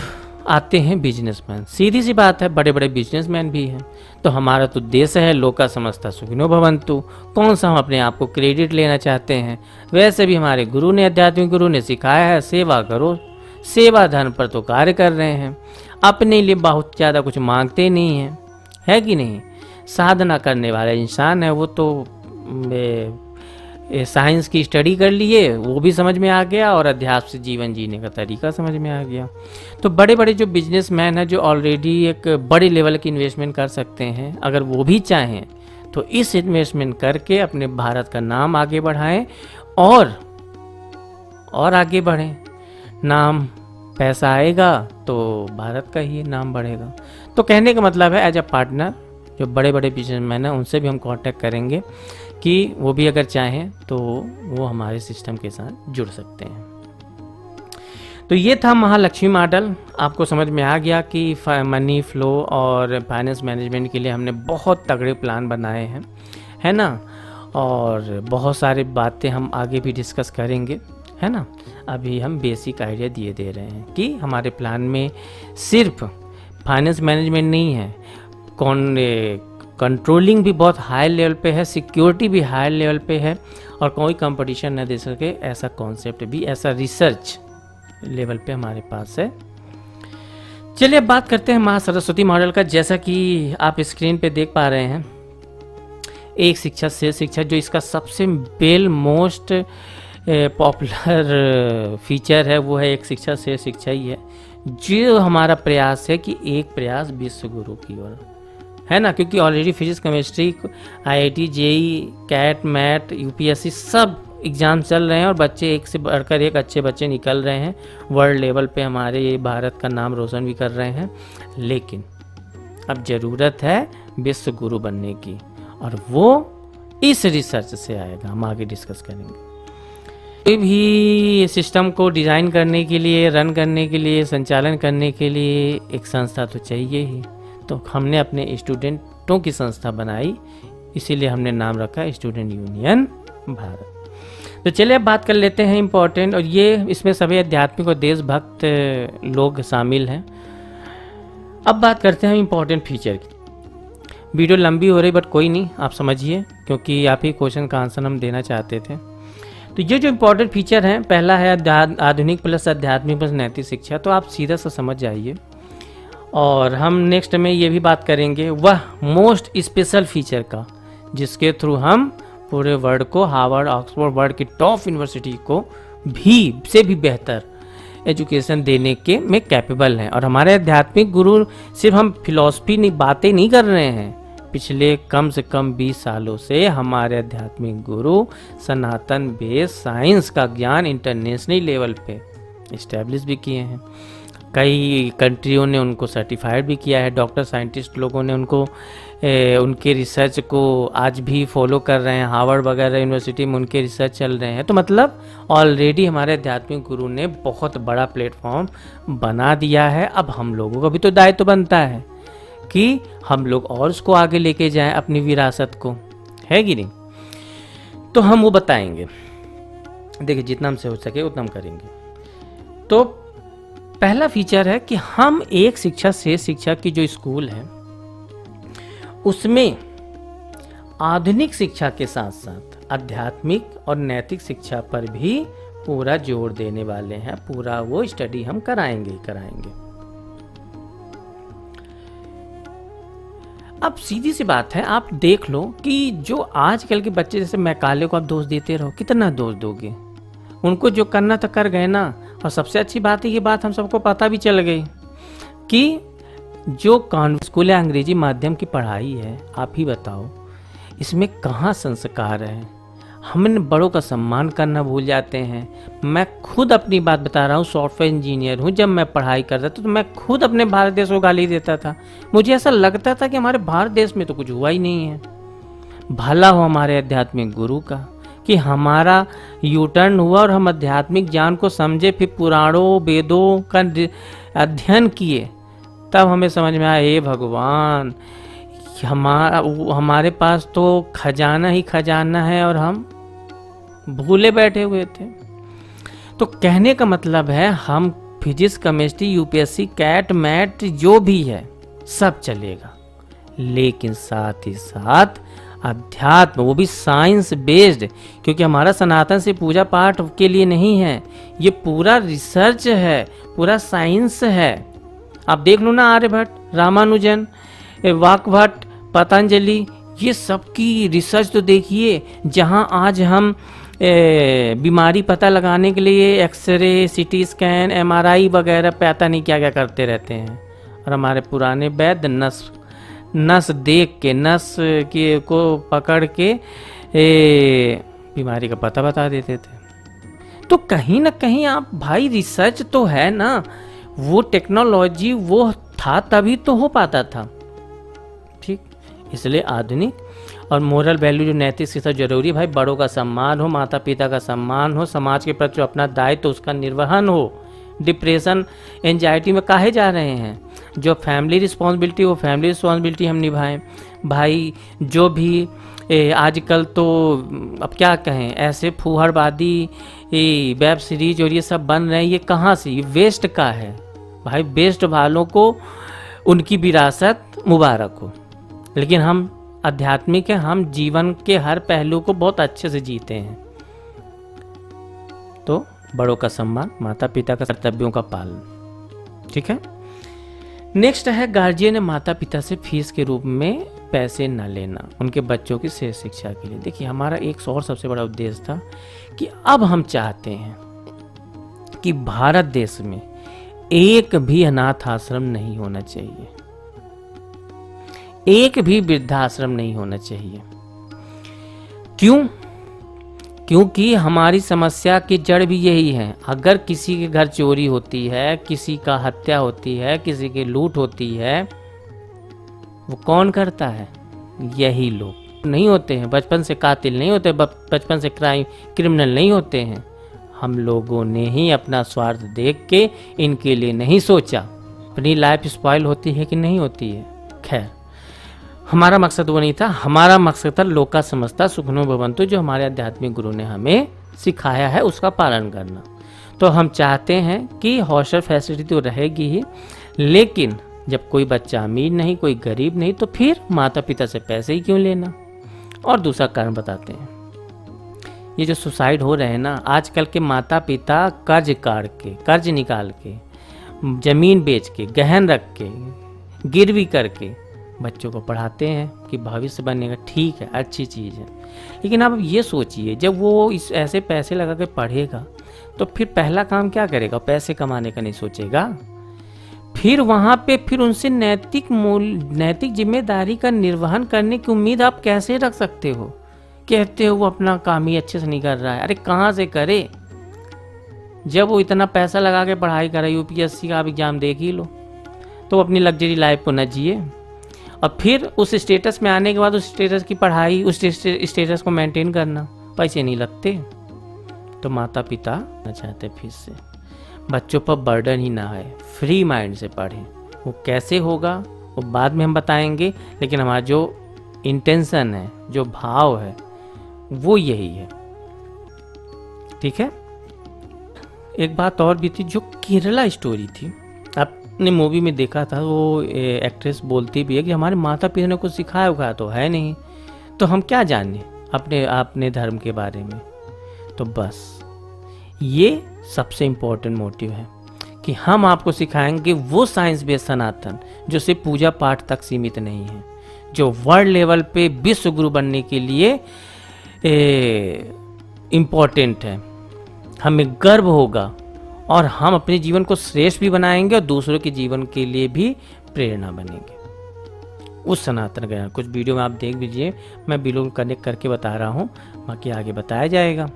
आते हैं बिजनेसमैन। सीधी सी बात है, बड़े बड़े बिजनेसमैन भी हैं। तो हमारा तो देश है लोका समस्ता सुखिनो भवन्तु, कौन सा हम अपने आप को क्रेडिट लेना चाहते हैं। वैसे भी हमारे गुरु ने, आध्यात्मिक गुरु ने सिखाया है, सेवा करो, सेवा धर्म पर तो कार्य कर रहे हैं, अपने लिए बहुत ज़्यादा कुछ मांगते नहीं हैं, है कि नहीं। साधना करने वाला इंसान है, वो तो साइंस की स्टडी कर लिए, वो भी समझ में आ गया, और अध्यात्म से जीवन जीने का तरीका समझ में आ गया। तो बड़े बड़े जो बिजनेसमैन हैं, जो ऑलरेडी एक बड़े लेवल की इन्वेस्टमेंट कर सकते हैं, अगर वो भी चाहें तो इस इन्वेस्टमेंट करके अपने भारत का नाम आगे बढ़ाएं और आगे बढ़ें। नाम पैसा आएगा तो भारत का ही नाम बढ़ेगा। तो कहने का मतलब है एज अ पार्टनर जो बड़े बड़े बिजनेसमैन हैं उनसे भी हम कांटेक्ट करेंगे कि वो भी अगर चाहें तो वो हमारे सिस्टम के साथ जुड़ सकते हैं। तो ये था महालक्ष्मी मॉडल। आपको समझ में आ गया कि मनी फ्लो और फाइनेंस मैनेजमेंट के लिए हमने बहुत तगड़े प्लान बनाए हैं, है ना। और बहुत सारी बातें हम आगे भी डिस्कस करेंगे, है ना। अभी हम बेसिक आइडिया दे रहे हैं कि हमारे प्लान में सिर्फ फाइनेंस मैनेजमेंट नहीं है, कंट्रोलिंग भी बहुत हाई लेवल पे है, सिक्योरिटी भी हाई लेवल पे है, और कोई कंपटीशन न दे सके ऐसा कॉन्सेप्ट भी, ऐसा रिसर्च लेवल पे हमारे पास है। चलिए अब बात करते हैं माँ सरस्वती मॉडल का। जैसा कि आप स्क्रीन पे देख पा रहे हैं, एक शिक्षा से शिक्षा, जो इसका सबसे मोस्ट पॉपुलर फीचर है वो है एक शिक्षा से शिक्षा ही है, जो हमारा प्रयास है कि एक प्रयास विश्व गुरु की ओर, है ना, क्योंकि already physics, chemistry, IIT, JEE, CAT, MAT, UPSC सब एग्ज़ाम चल रहे हैं और बच्चे एक से बढ़कर एक अच्छे बच्चे निकल रहे हैं, वर्ल्ड लेवल पे हमारे भारत का नाम रोशन भी कर रहे हैं। लेकिन अब ज़रूरत है विश्व गुरु बनने की, और वो इस रिसर्च से आएगा, हम आगे डिस्कस करेंगे। कोई भी सिस्टम को डिज़ाइन करने के लिए, रन करने के लिए, संचालन करने के लिए एक संस्था तो चाहिए ही। तो हमने अपने स्टूडेंटों की संस्था बनाई, इसीलिए हमने नाम रखा स्टूडेंट यूनियन भारत। तो चलिए अब बात कर लेते हैं इम्पोर्टेंट, और ये इसमें सभी आध्यात्मिक और देशभक्त लोग शामिल हैं। अब बात करते हैं इम्पोर्टेंट फीचर की। वीडियो लंबी हो रही बट कोई नहीं, आप समझिए, क्योंकि आप ही क्वेश्चन का आंसर हम देना चाहते थे। तो ये जो इम्पोर्टेंट फीचर हैं, पहला है आधुनिक प्लस आध्यात्मिक प्लस नैतिक शिक्षा। तो आप सीधा सा समझ जाइए, और हम नेक्स्ट में ये भी बात करेंगे वह मोस्ट स्पेशल फीचर का, जिसके थ्रू हम पूरे वर्ल्ड को, हार्वर्ड, ऑक्सफोर्ड, वर्ल्ड की टॉप यूनिवर्सिटी को भी बेहतर एजुकेशन देने के में कैपेबल हैं। और हमारे आध्यात्मिक गुरु सिर्फ हम फिलॉसफी बातें नहीं कर रहे हैं, पिछले कम से कम 20 सालों से हमारे आध्यात्मिक गुरु सनातन बेस साइंस का ज्ञान इंटरनेशनल लेवल पे इस्टेब्लिश भी किए हैं। कई कंट्रियों ने उनको सर्टिफाइड भी किया है, डॉक्टर साइंटिस्ट लोगों ने उनको उनके रिसर्च को आज भी फॉलो कर रहे हैं, हार्वर्ड वगैरह यूनिवर्सिटी में उनके रिसर्च चल रहे हैं। तो मतलब ऑलरेडी हमारे आध्यात्मिक गुरु ने बहुत बड़ा प्लेटफॉर्म बना दिया है। अब हम लोगों का भी तो दायित्व बनता है कि हम लोग और उसको आगे लेके जाएं, अपनी विरासत को, है कि नहीं। तो हम वो बताएंगे, देखिए जितना हमसे हो सके उतना हम करेंगे। तो पहला फीचर है कि हम एक शिक्षा से शिक्षा की जो स्कूल है उसमें आधुनिक शिक्षा के साथ साथ आध्यात्मिक और नैतिक शिक्षा पर भी पूरा जोर देने वाले हैं। पूरा वो स्टडी हम कराएंगे। अब सीधी सी बात है, आप देख लो कि जो आजकल के बच्चे, जैसे मैकाले को आप दोष देते रहो, कितना दोष दोगे? उनको जो करना था कर गए ना। और सबसे अच्छी बात है, ये बात हम सबको पता भी चल गई कि जो कॉन्वेंट स्कूल या अंग्रेजी माध्यम की पढ़ाई है, आप ही बताओ इसमें कहाँ संस्कार है। हम बड़ों का सम्मान करना भूल जाते हैं। मैं खुद अपनी बात बता रहा हूँ, सॉफ्टवेयर इंजीनियर हूँ। जब मैं पढ़ाई करता था तो मैं खुद अपने भारत देश को गाली देता था। मुझे ऐसा लगता था कि हमारे भारत देश में तो कुछ हुआ ही नहीं है। भला हो हमारे आध्यात्मिक गुरु का कि हमारा यूटर्न हुआ और हम आध्यात्मिक ज्ञान को समझे, फिर पुराणों वेदों का अध्ययन किए, तब हमें समझ में आया, हे भगवान, हमारे पास तो खजाना ही खजाना है और हम भूले बैठे हुए थे। तो कहने का मतलब है, हम physics, chemistry, UPSC, CAT, MAT जो भी है सब चलेगा, लेकिन साथ ही साथ अध्यात्म, वो भी साइंस बेस्ड, क्योंकि हमारा सनातन से पूजा पाठ के लिए नहीं है, ये पूरा रिसर्च है, पूरा साइंस है। आप देख लो ना, आर्यभट्ट, रामानुजन, वाकभट्ट, पतंजलि, ये सब की रिसर्च तो देखिए। जहां आज हम बीमारी पता लगाने के लिए एक्सरे, CT स्कैन, MRI वगैरह पता नहीं क्या क्या करते रहते हैं, और हमारे पुराने वैद्य नस देख के, नस के को पकड़ के बीमारी का पता बता देते थे। तो कहीं ना कहीं आप भाई, रिसर्च तो है ना, वो टेक्नोलॉजी वो था तभी तो हो पाता था। ठीक, इसलिए आधुनिक और मोरल वैल्यू, जो नैतिक शिक्षा जरूरी है भाई। बड़ों का सम्मान हो, माता पिता का सम्मान हो, समाज के प्रति अपना दायित्व उसका निर्वहन हो। डिप्रेशन, एंजाइटी में काहे जा रहे हैं? जो फैमिली रिस्पॉन्सिबिलिटी, वो फैमिली रिस्पॉन्सिबिलिटी हम निभाएं भाई। जो भी आजकल तो अब क्या कहें, ऐसे फूहड़बादी वेब सीरीज और ये सब बन रहे हैं, ये कहाँ से? ये वेस्ट का है भाई। वेस्ट वालों को उनकी विरासत मुबारक हो, लेकिन हम आध्यात्मिक हैं, हम जीवन के हर पहलू को बहुत अच्छे से जीते हैं। तो बड़ों का सम्मान, माता पिता का कर्तव्यों का पालन। ठीक है। नेक्स्ट है, गार्जियन ने माता पिता से फीस के रूप में पैसे न लेना उनके बच्चों की शेष शिक्षा के लिए। देखिए, हमारा एक और सबसे बड़ा उद्देश्य था कि अब हम चाहते हैं कि भारत देश में एक भी अनाथ आश्रम नहीं होना चाहिए, एक भी वृद्धाश्रम नहीं होना चाहिए। क्यों? क्योंकि हमारी समस्या की जड़ भी यही है। अगर किसी के घर चोरी होती है, किसी का हत्या होती है, किसी की लूट होती है, वो कौन करता है? यही लोग नहीं होते हैं। बचपन से कातिल नहीं होते, बचपन से क्रिमिनल नहीं होते हैं। हम लोगों ने ही अपना स्वार्थ देख के इनके लिए नहीं सोचा। अपनी लाइफ स्पॉइल होती है कि नहीं होती है? खैर, हमारा मकसद वो नहीं था। हमारा मकसद था लोका समझता सुखनो भवन्तु, जो हमारे आध्यात्मिक गुरु ने हमें सिखाया है उसका पालन करना। तो हम चाहते हैं कि हॉस्टल फैसिलिटी तो रहेगी ही, लेकिन जब कोई बच्चा अमीर नहीं, कोई गरीब नहीं, तो फिर माता पिता से पैसे ही क्यों लेना। और दूसरा कारण बताते हैं, ये जो सुसाइड हो रहे हैं ना, आजकल के माता पिता कर्ज निकाल के, जमीन बेच के, गहन रख के, गिरवी करके बच्चों को पढ़ाते हैं कि भविष्य बनेगा। ठीक है, अच्छी चीज़ है, लेकिन आप ये सोचिए, जब वो ऐसे पैसे लगा के पढ़ेगा तो फिर पहला काम क्या करेगा? पैसे कमाने का नहीं सोचेगा। फिर वहाँ पे फिर उनसे नैतिक जिम्मेदारी का निर्वहन करने की उम्मीद आप कैसे रख सकते हो? कहते हो वो अपना काम ही अच्छे से नहीं कर रहा है। अरे कहाँ से करे? जब वो इतना पैसा लगा के पढ़ाई कर रहा है, यूपीएससी का आप एग्जाम देख ही लो, तो अपनी लग्जरी लाइफ को न जिए, और फिर उस स्टेटस में आने के बाद उस स्टेटस की पढ़ाई, उस स्टेटस को मेंटेन करना, पैसे नहीं लगते। तो माता पिता ना चाहते फिर से बच्चों पर बर्डन ही ना है, फ्री माइंड से पढ़ें। वो कैसे होगा वो बाद में हम बताएंगे, लेकिन हमारा जो इंटेंशन है, जो भाव है, वो यही है। ठीक है। एक बात और भी थी, जो केरला स्टोरी थी, आपने मूवी में देखा था, वो एक्ट्रेस बोलती भी है कि हमारे माता पिता ने कुछ सिखाया हुआ तो है नहीं, तो हम क्या जाने अपने धर्म के बारे में। तो बस ये सबसे इम्पोर्टेंट मोटिव है कि हम आपको सिखाएंगे वो साइंस बेस्ड सनातन जो सिर्फ पूजा पाठ तक सीमित नहीं है, जो वर्ल्ड लेवल पे विश्व गुरु बनने के लिए इम्पोर्टेंट है। हमें गर्व होगा और हम अपने जीवन को श्रेष्ठ भी बनाएंगे और दूसरों के जीवन के लिए भी प्रेरणा बनेंगे उस सनातन ज्ञान। कुछ वीडियो में आप देख लीजिए, मैं बिल्कुल कनेक्ट करके बता रहा हूँ, बाकी आगे बताया जाएगा।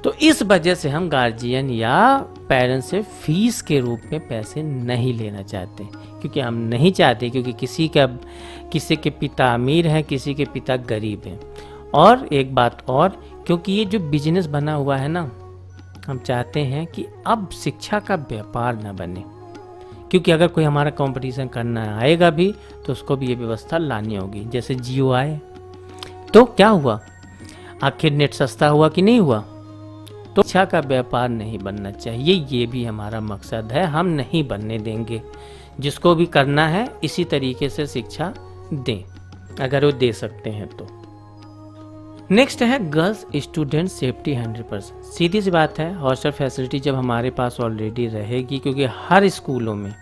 तो इस वजह से हम गार्जियन या पेरेंट्स से फीस के रूप में पैसे नहीं लेना चाहते, क्योंकि हम नहीं चाहते, क्योंकि किसी के पिता अमीर हैं, किसी के पिता गरीब हैं। और एक बात और, क्योंकि ये जो बिजनेस बना हुआ है ना, हम चाहते हैं कि अब शिक्षा का व्यापार ना बने, क्योंकि अगर कोई हमारा कंपटीशन करना आएगा भी तो उसको भी ये व्यवस्था लानी होगी। जैसे जियो आए तो क्या हुआ, आखिर नेट सस्ता हुआ कि नहीं हुआ। तो शिक्षा का व्यापार नहीं बनना चाहिए, ये भी हमारा मकसद है। हम नहीं बनने देंगे, जिसको भी करना है इसी तरीके से शिक्षा दें, अगर वो दे सकते हैं तो। नेक्स्ट है गर्ल्स स्टूडेंट सेफ्टी 100%। सीधी सी बात है, हॉस्टल फैसिलिटी जब हमारे पास ऑलरेडी रहेगी, क्योंकि हर स्कूलों में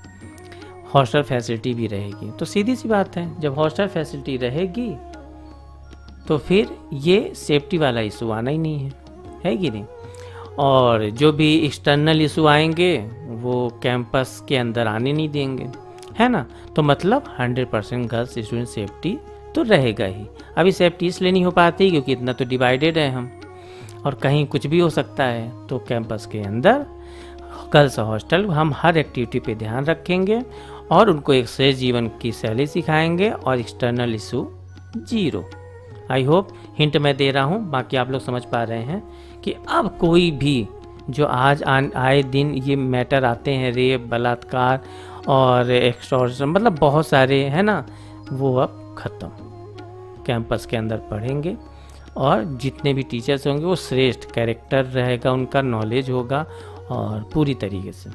हॉस्टल फैसिलिटी भी रहेगी, तो सीधी सी बात है, जब हॉस्टल फैसिलिटी रहेगी तो फिर ये सेफ्टी वाला इशू आना ही नहीं है कि नहीं। और जो भी एक्सटर्नल इशू आएंगे वो कैंपस के अंदर आने नहीं देंगे, है ना। तो मतलब 100% गर्ल्स स्टूडेंट सेफ्टी तो रहेगा ही। अभी सेफ्टी इसलिए नहीं हो पाती क्योंकि इतना तो डिवाइडेड है हम, और कहीं कुछ भी हो सकता है। तो कैंपस के अंदर गर्ल्स हॉस्टल हम हर एक्टिविटी पे ध्यान रखेंगे और उनको एक श्रेष्ठ जीवन की शैली सिखाएंगे, और external issue 0। I hope hint मैं दे रहा हूँ, बाकी आप लोग समझ पा रहे हैं कि अब कोई भी जो आज आए दिन ये मैटर आते हैं, रेप, बलात्कार और एक्सटॉर्शन, मतलब बहुत सारे, है ना, वो अब ख़त्म। कैंपस के अंदर पढ़ेंगे और जितने भी टीचर्स होंगे वो श्रेष्ठ कैरेक्टर रहेगा, उनका नॉलेज होगा, और पूरी तरीके से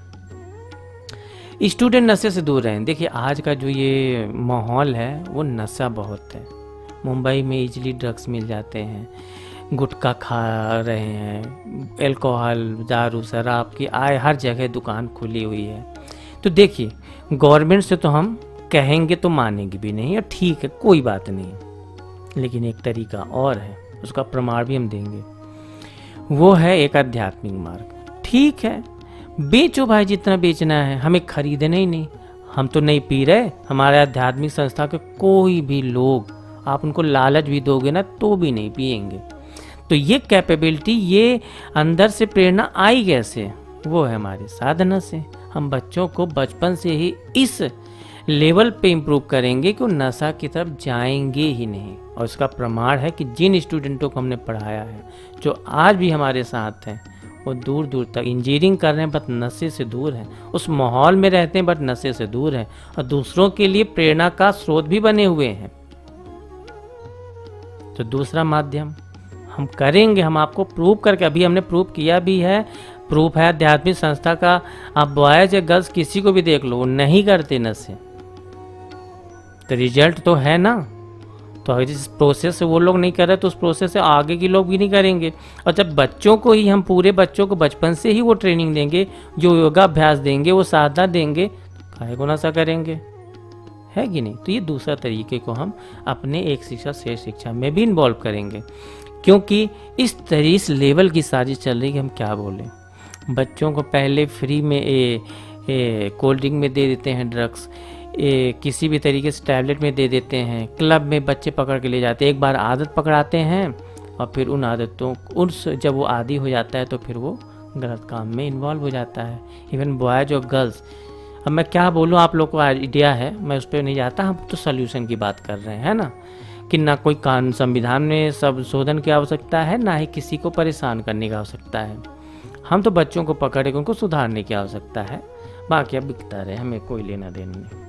स्टूडेंट नशे से दूर रहें। देखिए आज का जो ये माहौल है वो नशा बहुत है। मुंबई में इजीली ड्रग्स मिल जाते हैं, गुटखा खा रहे हैं, एल्कोहल, दारू, शराब की हर जगह दुकान खुली हुई है। तो देखिए गवर्नमेंट से तो हम कहेंगे तो मानेंगे भी नहीं, और ठीक है कोई बात नहीं, लेकिन एक तरीका और है, उसका प्रमाण भी हम देंगे, वो है एक आध्यात्मिक मार्ग। ठीक है बेचो भाई जितना बेचना है, हमें खरीदना ही नहीं। हम तो नहीं पी रहे, हमारे आध्यात्मिक संस्था के कोई भी लोग, आप उनको लालच भी दोगे ना तो भी नहीं पिएंगे। तो ये कैपेबिलिटी, ये अंदर से प्रेरणा आई कैसे? वो है हमारी साधना से। हम बच्चों को बचपन से ही इस लेवल पे इम्प्रूव करेंगे कि वो नशा की तरफ जाएंगे ही नहीं। और इसका प्रमाण है कि जिन स्टूडेंटों को हमने पढ़ाया है, जो आज भी हमारे साथ हैं, वो दूर दूर तक इंजीनियरिंग कर रहे हैं बट नशे से दूर हैं, उस माहौल में रहते हैं बट नशे से दूर हैं, और दूसरों के लिए प्रेरणा का स्रोत भी बने हुए हैं। तो दूसरा माध्यम हम करेंगे, हम आपको प्रूव करके, अभी हमने प्रूव किया भी है, प्रूफ है आध्यात्मिक संस्था का। आप बॉयज या गर्ल्स किसी को भी देख लो, वो नहीं करते नशे, तो रिजल्ट तो है ना। तो अगर जिस प्रोसेस से वो लोग नहीं कर रहे तो उस प्रोसेस से आगे के लोग भी नहीं करेंगे। और जब बच्चों को ही, हम पूरे बच्चों को बचपन से ही वो ट्रेनिंग देंगे, जो योगाभ्यास देंगे, वो साधना देंगे, काहे को नशा करेंगे, है कि नहीं। तो ये दूसरा तरीके को हम अपने एक शिक्षा श्रेष्ठ शिक्षा में भी इन्वॉल्व करेंगे, क्योंकि इस लेवल की साजिश चल रही है कि हम क्या बोलें। बच्चों को पहले फ्री में कोल्ड ड्रिंक में दे देते हैं ड्रग्स, किसी भी तरीके से टैबलेट में दे देते हैं, क्लब में बच्चे पकड़ के ले जाते हैं, एक बार आदत पकड़ाते हैं और फिर उन आदतों, जब वो आदी हो जाता है तो फिर वो गलत काम में इन्वॉल्व हो जाता है। इवन बॉयज और गर्ल्स, अब मैं क्या बोलूँ, आप लोग को आइडिया है, मैं उस पर नहीं जाता। हम तो सोल्यूशन की बात कर रहे हैं ना, कि ना कोई कानून संविधान में संशोधन की आवश्यकता है, ना ही किसी को परेशान करने की आवश्यकता है। हम तो बच्चों को पकड़ के उनको सुधारने की आवश्यकता है, बाकी अब बिकता रहे, हमें कोई लेना देना नहीं।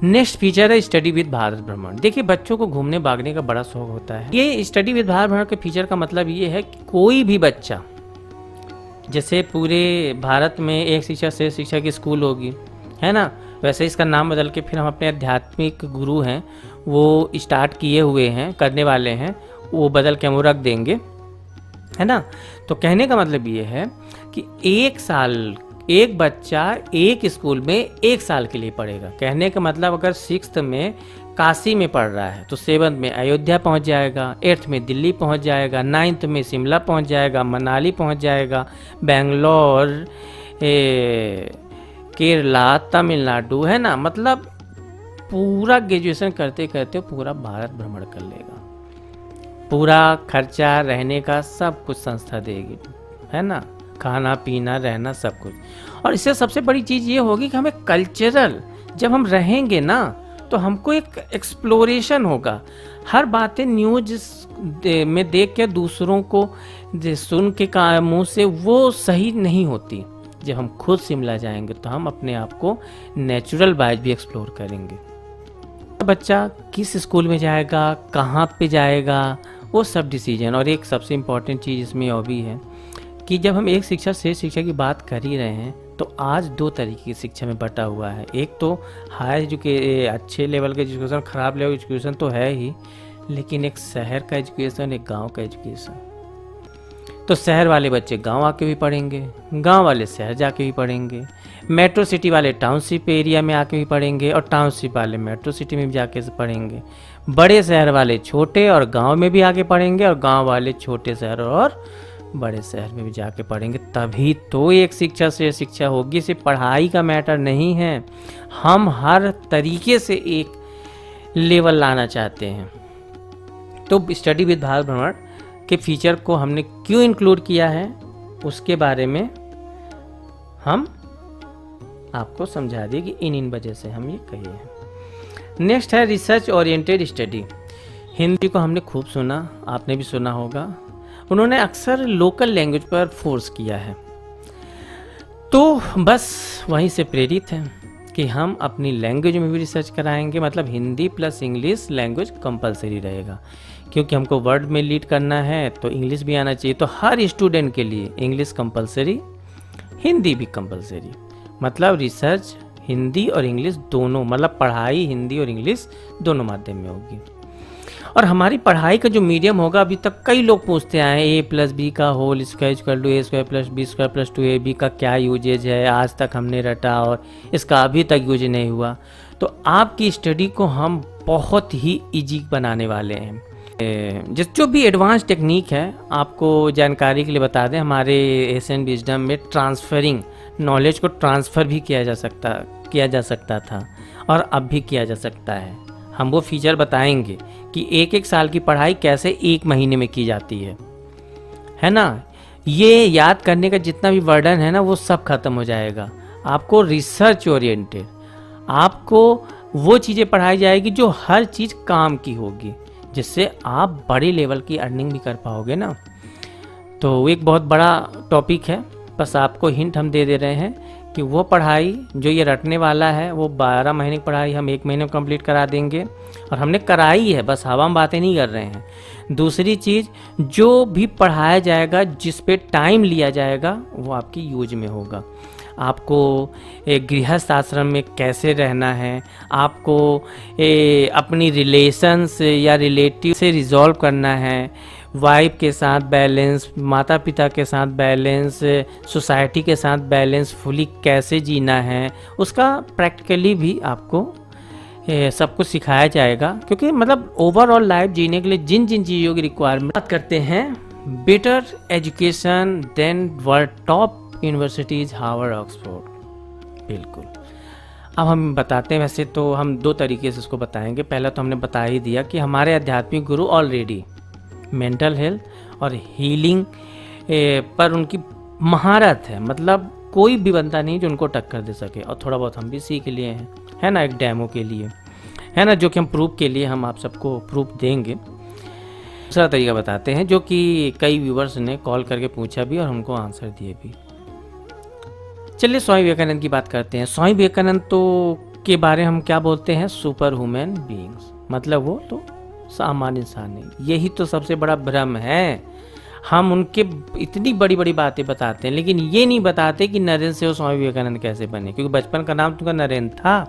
नेक्स्ट फीचर है स्टडी विद भारत भ्रमण। देखिए, बच्चों को घूमने भागने का बड़ा शौक होता है। ये स्टडी विद भारत भ्रमण के फीचर का मतलब ये है कि कोई भी बच्चा, जैसे पूरे भारत में एक शिक्षा से शिक्षा की स्कूल होगी, है ना, वैसे इसका नाम बदल के फिर हम अपने आध्यात्मिक गुरु हैं, वो स्टार्ट किए हुए हैं, करने वाले हैं, वो बदल के हम रख देंगे, है ना। तो कहने का मतलब ये है कि एक साल एक बच्चा एक स्कूल में एक साल के लिए पढ़ेगा। कहने का मतलब अगर 6th में काशी में पढ़ रहा है तो 7th में अयोध्या पहुंच जाएगा, 8th में दिल्ली पहुंच जाएगा, 9th में शिमला पहुंच जाएगा, मनाली पहुंच जाएगा, बेंगलोर, केरला, तमिलनाडु, है ना। मतलब पूरा ग्रेजुएशन करते करते पूरा भारत भ्रमण कर लेगा, पूरा खर्चा रहने का सब कुछ संस्था देगी, है ना, खाना पीना रहना सब कुछ। और इससे सबसे बड़ी चीज़ ये होगी कि हमें कल्चरल, जब हम रहेंगे ना तो हमको एक एक्सप्लोरेशन होगा। हर बातें न्यूज में देख के दूसरों को सुन के मुँह से वो सही नहीं होती। जब हम खुद शिमला जाएंगे तो हम अपने आप को नेचुरल वाइज भी एक्सप्लोर करेंगे। बच्चा किस स्कूल में जाएगा, कहाँ पे जाएगा, वो सब डिसीजन। और एक सबसे इम्पॉर्टेंट चीज़ इसमें और भी है कि जब हम एक शिक्षा से शिक्षा की बात कर ही रहे हैं तो आज 2 तरीके की शिक्षा में बटा हुआ है। एक तो हायर अच्छे लेवल का एजुकेशन, ख़राब लेवल एजुकेशन तो है ही, लेकिन एक शहर का एजुकेशन, एक गांव का एजुकेशन। तो शहर वाले बच्चे गांव आके भी पढ़ेंगे, गांव वाले शहर जाके भी पढ़ेंगे, मेट्रो सिटी वाले टाउनशिप एरिया में आके भी पढ़ेंगे और टाउनशिप वाले मेट्रो सिटी में भी जाके पढ़ेंगे। बड़े शहर वाले छोटे और गांव में भी आके पढ़ेंगे और गांव वाले छोटे शहर और बड़े शहर में भी जाके पढ़ेंगे। तभी तो एक शिक्षा से शिक्षा होगी। सिर्फ पढ़ाई का मैटर नहीं है, हम हर तरीके से एक लेवल लाना चाहते हैं। तो स्टडी विद भारत भ्रमण के फीचर को हमने क्यों इंक्लूड किया है उसके बारे में हम आपको समझा दिए कि इन वजह से हम ये कहे हैं। नेक्स्ट है रिसर्च ओरिएंटेड स्टडी। हिंदी को हमने खूब सुना, आपने भी सुना होगा। उन्होंने अक्सर लोकल लैंग्वेज पर फोर्स किया है, तो बस वहीं से प्रेरित है कि हम अपनी लैंग्वेज में भी रिसर्च कराएंगे। मतलब Hindi plus English language compulsory रहेगा, क्योंकि हमको वर्ड में लीड करना है तो इंग्लिश भी आना चाहिए। तो हर स्टूडेंट के लिए इंग्लिश कंपलसरी, हिंदी भी कंपलसरी। मतलब रिसर्च हिंदी और इंग्लिश दोनों, मतलब पढ़ाई हिंदी और इंग्लिश दोनों माध्यम में होगी। और हमारी पढ़ाई का जो मीडियम होगा, अभी तक कई लोग पूछते आए a+b का whole square equal to a² + b² + 2ab का क्या यूजेज है, आज तक हमने रटा और इसका अभी तक यूज नहीं हुआ। तो आपकी स्टडी को हम बहुत ही इजी बनाने वाले हैं। जिस जो भी एडवांस टेक्निक है आपको जानकारी के लिए बता दें, हमारे एशियन विजडम में ट्रांसफरिंग नॉलेज को ट्रांसफ़र भी किया जा सकता था और अब भी किया जा सकता है। हम वो फीचर बताएंगे कि एक साल की पढ़ाई कैसे 1 महीने में की जाती है ना। ये याद करने का जितना भी बर्डन है ना वो सब खत्म हो जाएगा। आपको रिसर्च ओरिएंटेड, आपको वो चीज़ें पढ़ाई जाएगी जो हर चीज़ काम की होगी, जिससे आप बड़े लेवल की अर्निंग भी कर पाओगे ना। तो एक बहुत बड़ा टॉपिक है, बस आपको हिंट हम दे रहे हैं कि वो पढ़ाई जो ये रटने वाला है वो 12 महीने की पढ़ाई हम 1 महीने में कंप्लीट करा देंगे, और हमने कराई है, बस हवा में बातें नहीं कर रहे हैं। दूसरी चीज़, जो भी पढ़ाया जाएगा, जिस पे टाइम लिया जाएगा, वो आपकी यूज में होगा। आपको एक गृहस्थ आश्रम में कैसे रहना है, आपको अपनी रिलेशंस या रिलेटिव से रिजॉल्व करना है, वाइफ के साथ बैलेंस, माता पिता के साथ बैलेंस, सोसाइटी के साथ बैलेंस फुली कैसे जीना है, उसका प्रैक्टिकली भी आपको सब कुछ सिखाया जाएगा। क्योंकि मतलब ओवरऑल लाइफ जीने के लिए जिन जिन चीज़ों की रिक्वायरमेंट बात करते हैं, better education then world top universities Harvard Oxford. बिल्कुल। अब हम बताते हैं, वैसे तो हम 2 तरीके से इसको बताएंगे। पहला तो हमने बता ही दिया कि हमारे आध्यात्मिक गुरु ऑलरेडी मेंटल हेल्थ और हीलिंग पर उनकी महारत है, मतलब कोई भी बंदा नहीं जो उनको टक्कर दे सके। और थोड़ा बहुत हम भी सीख लिए हैं, है ना, एक डेमो के लिए, है ना, जो कि हम प्रूफ के लिए हम आप सबको प्रूफ देंगे। दूसरा तरीका बताते हैं जो कि कई व्यूवर्स ने कॉल करके पूछा भी और हमको आंसर दिए भी। चलिए स्वामी विवेकानंद की बात करते हैं। स्वामी विवेकानंद तो के बारे में हम क्या बोलते हैं, सुपर ह्यूमन बीइंग्स, मतलब वो तो सामान्य इंसान नहीं। यही तो सबसे बड़ा भ्रम है। हम उनके इतनी बड़ी बड़ी बातें बताते हैं, लेकिन ये नहीं बताते कि नरेंद्र से वो स्वामी विवेकानंद कैसे बने, क्योंकि बचपन का नाम तुमका नरेंद्र था।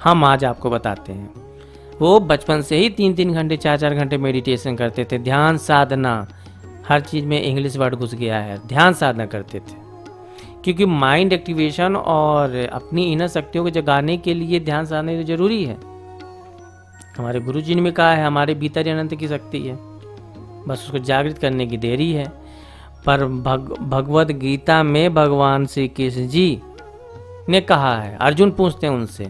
हम आज आपको बताते हैं, वो बचपन से ही 3-3 घंटे 4-4 घंटे मेडिटेशन करते थे, ध्यान साधना, हर चीज़ में इंग्लिश वर्ड घुस गया है, ध्यान साधना करते थे। क्योंकि माइंड एक्टिवेशन और अपनी इनर शक्तियों को जगाने के लिए ध्यान साधना तो जरूरी है। हमारे गुरुजी ने भी कहा है, हमारे भीतर अनंत की शक्ति है, बस उसको जागृत करने की देरी है। पर भगवद गीता में भगवान श्री कृष्ण जी ने कहा है, अर्जुन पूछते हैं उनसे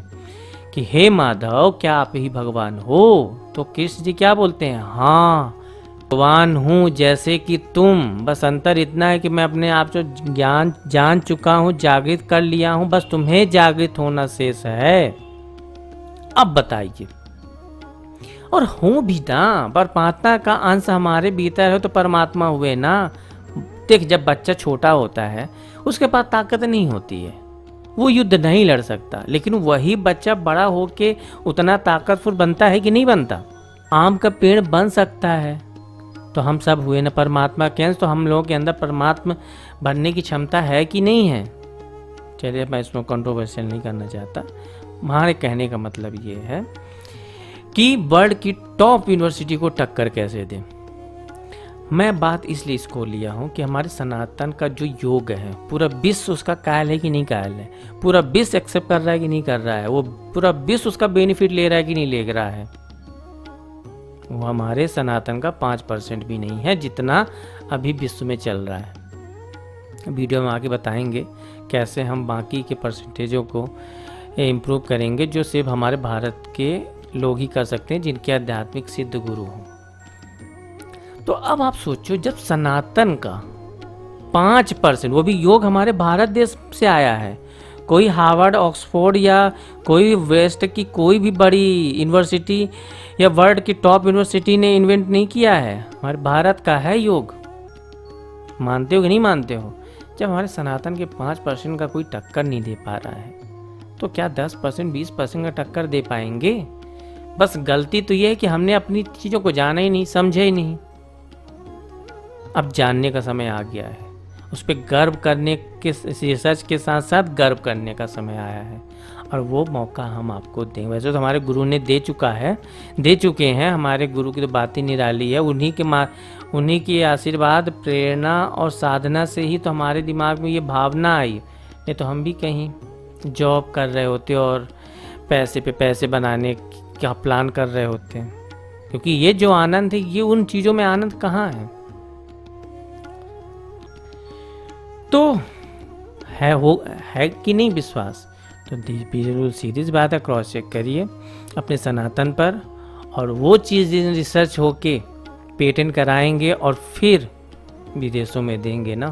कि हे माधव, क्या आप ही भगवान हो? तो कृष्ण जी क्या बोलते हैं, हाँ भगवान हूँ जैसे कि तुम, बस अंतर इतना है कि मैं अपने आप को ज्ञान जान चुका हूँ, जागृत कर लिया हूँ, बस तुम्हें जागृत होना शेष है। अब बताइए, और हूँ भी ना, परमात्मा का अंश हमारे भीतर है तो परमात्मा हुए ना। देख, जब बच्चा छोटा होता है उसके पास ताकत नहीं होती है, वो युद्ध नहीं लड़ सकता, लेकिन वही बच्चा बड़ा होके उतना ताकतवर बनता है कि नहीं बनता। आम का पेड़ बन सकता है, तो हम सब हुए ना परमात्मा के अंश, तो हम लोगों के अंदर परमात्मा बनने की क्षमता है कि नहीं है। चलिए, मैं इसमें कंट्रोवर्शियल नहीं करना चाहता। हमारे कहने का मतलब ये है कि वर्ल्ड की टॉप यूनिवर्सिटी को टक्कर कैसे दें। मैं बात इसलिए इसको लिया हूँ कि हमारे सनातन का जो योग है, पूरा विश्व उसका कायल है कि नहीं कायल है, पूरा विश्व एक्सेप्ट कर रहा है कि नहीं कर रहा है, वो पूरा विश्व उसका बेनिफिट ले रहा है कि नहीं ले रहा है। वो हमारे सनातन का 5% भी नहीं है, जितना अभी विश्व में चल रहा है। वीडियो में आगे बताएंगे कैसे हम बाकी के परसेंटेजों को इम्प्रूव करेंगे, जो सिर्फ हमारे भारत के लोग ही कर सकते हैं, जिनके आध्यात्मिक सिद्ध गुरु हों। तो अब आप सोचो, जब सनातन का 5%, वो भी योग हमारे भारत देश से आया है, कोई हार्वर्ड ऑक्सफोर्ड या कोई वेस्ट की कोई भी बड़ी यूनिवर्सिटी या वर्ल्ड की टॉप यूनिवर्सिटी ने इन्वेंट नहीं किया है, हमारे भारत का है योग। मानते हो कि नहीं मानते हो? जब हमारे सनातन के 5% का कोई टक्कर नहीं दे पा रहा है, तो क्या 10% 20% का टक्कर दे पाएंगे? बस गलती तो ये है कि हमने अपनी चीज़ों को जाना ही नहीं, समझे ही नहीं। अब जानने का समय आ गया है, उस पर गर्व करने के, रिसर्च के साथ साथ गर्व करने का समय आया है, और वो मौका हम आपको दें। वैसे तो हमारे गुरु ने दे चुके हैं। हमारे गुरु की तो बात ही निराली है। उन्हीं के आशीर्वाद, प्रेरणा और साधना से ही तो हमारे दिमाग में ये भावना आई, नहीं तो हम भी कहीं जॉब कर रहे होते और पैसे पे पैसे बनाने का प्लान कर रहे होते हैं। क्योंकि ये जो आनंद है, ये उन चीजों में आनंद कहाँ है। तो है कि नहीं विश्वास, तो बिल्कुल सीधी सी बात है, क्रॉस चेक करिए अपने सनातन पर, और वो चीज़ रिसर्च होके पेटेंट कराएंगे और फिर विदेशों में देंगे ना,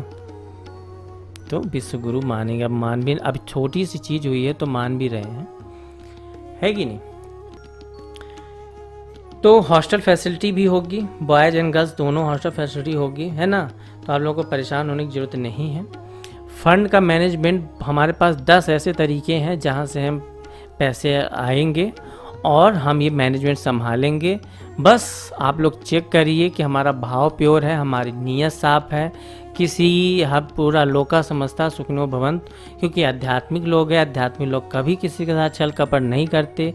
तो विश्व गुरु मानेंगे। अब मान भी, अब छोटी सी चीज़ हुई है तो मान भी रहे हैं, है कि नहीं। तो हॉस्टल फैसिलिटी भी होगी, बॉयज़ एंड गर्ल्स दोनों हॉस्टल फैसिलिटी होगी, है ना। तो आप लोगों को परेशान होने की ज़रूरत नहीं है। फंड का मैनेजमेंट हमारे पास 10 ऐसे तरीके हैं जहां से हम पैसे आएंगे और हम ये मैनेजमेंट संभालेंगे। बस आप लोग चेक करिए कि हमारा भाव प्योर है, हमारी नीयत साफ है, किसी हम पूरा लोका समझता सुखनो भवंत, क्योंकि आध्यात्मिक लोग हैं। आध्यात्मिक लोग कभी किसी के साथ छल कपट नहीं करते,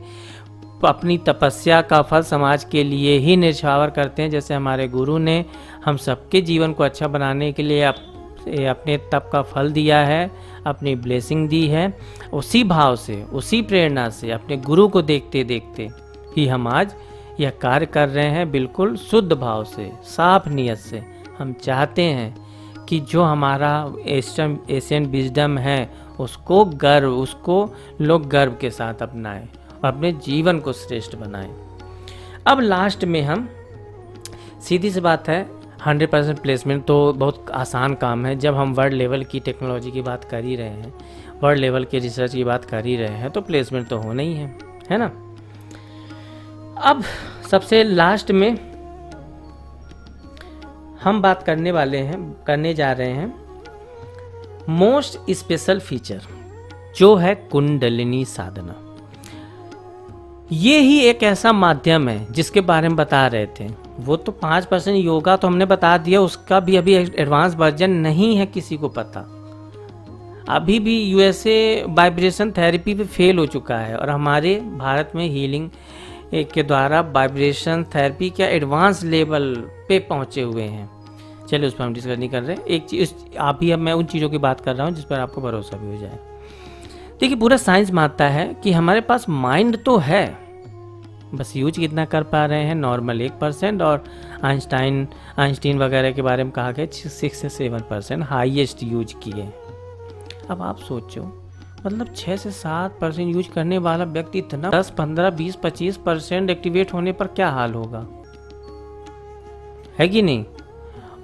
अपनी तपस्या का फल समाज के लिए ही निछावर करते हैं। जैसे हमारे गुरु ने हम सबके जीवन को अच्छा बनाने के लिए अपने तप का फल दिया है, अपनी ब्लेसिंग दी है, उसी भाव से, उसी प्रेरणा से, अपने गुरु को देखते देखते ही हम आज यह कार्य कर रहे हैं। बिल्कुल शुद्ध भाव से, साफ नीयत से हम चाहते हैं कि जो हमारा एशियन विजडम है उसको लोग गर्व के साथ अपनाएं और अपने जीवन को श्रेष्ठ बनाएं। अब लास्ट में हम, सीधी सी बात है, 100% प्लेसमेंट तो बहुत आसान काम है। जब हम वर्ल्ड लेवल की टेक्नोलॉजी की बात कर ही रहे हैं, वर्ल्ड लेवल के रिसर्च की बात कर ही रहे हैं, तो प्लेसमेंट तो होना ही है ना। अब सबसे लास्ट में हम बात करने जा रहे हैं मोस्ट स्पेशल फीचर, जो है कुंडलिनी साधना। ये ही एक ऐसा माध्यम है जिसके बारे में बता रहे थे। वो तो 5% योगा तो हमने बता दिया, उसका भी अभी एडवांस वर्जन नहीं है किसी को पता। अभी भी यूएसए वाइब्रेशन थेरेपी पे फेल हो चुका है, और हमारे भारत में हीलिंग के द्वारा वाइब्रेशन थेरेपी के एडवांस लेवल पे पहुंचे हुए हैं। चलिए उस पर हम डिस्कस नहीं कर रहे। एक चीज अब मैं उन चीज़ों की बात कर रहा हूँ जिस पर आपको भरोसा भी हो जाए। देखिए, पूरा साइंस मानता है कि हमारे पास माइंड तो है, बस यूज कितना कर पा रहे हैं। नॉर्मल 1% और आइंस्टाइन वगैरह के बारे में कहा गया 6 से 7% हाईएस्ट यूज किए। अब आप सोचो, मतलब 6 से 7% यूज करने वाला व्यक्ति इतना 10, 15, 20, 25% एक्टिवेट होने पर क्या हाल होगा, है कि नहीं।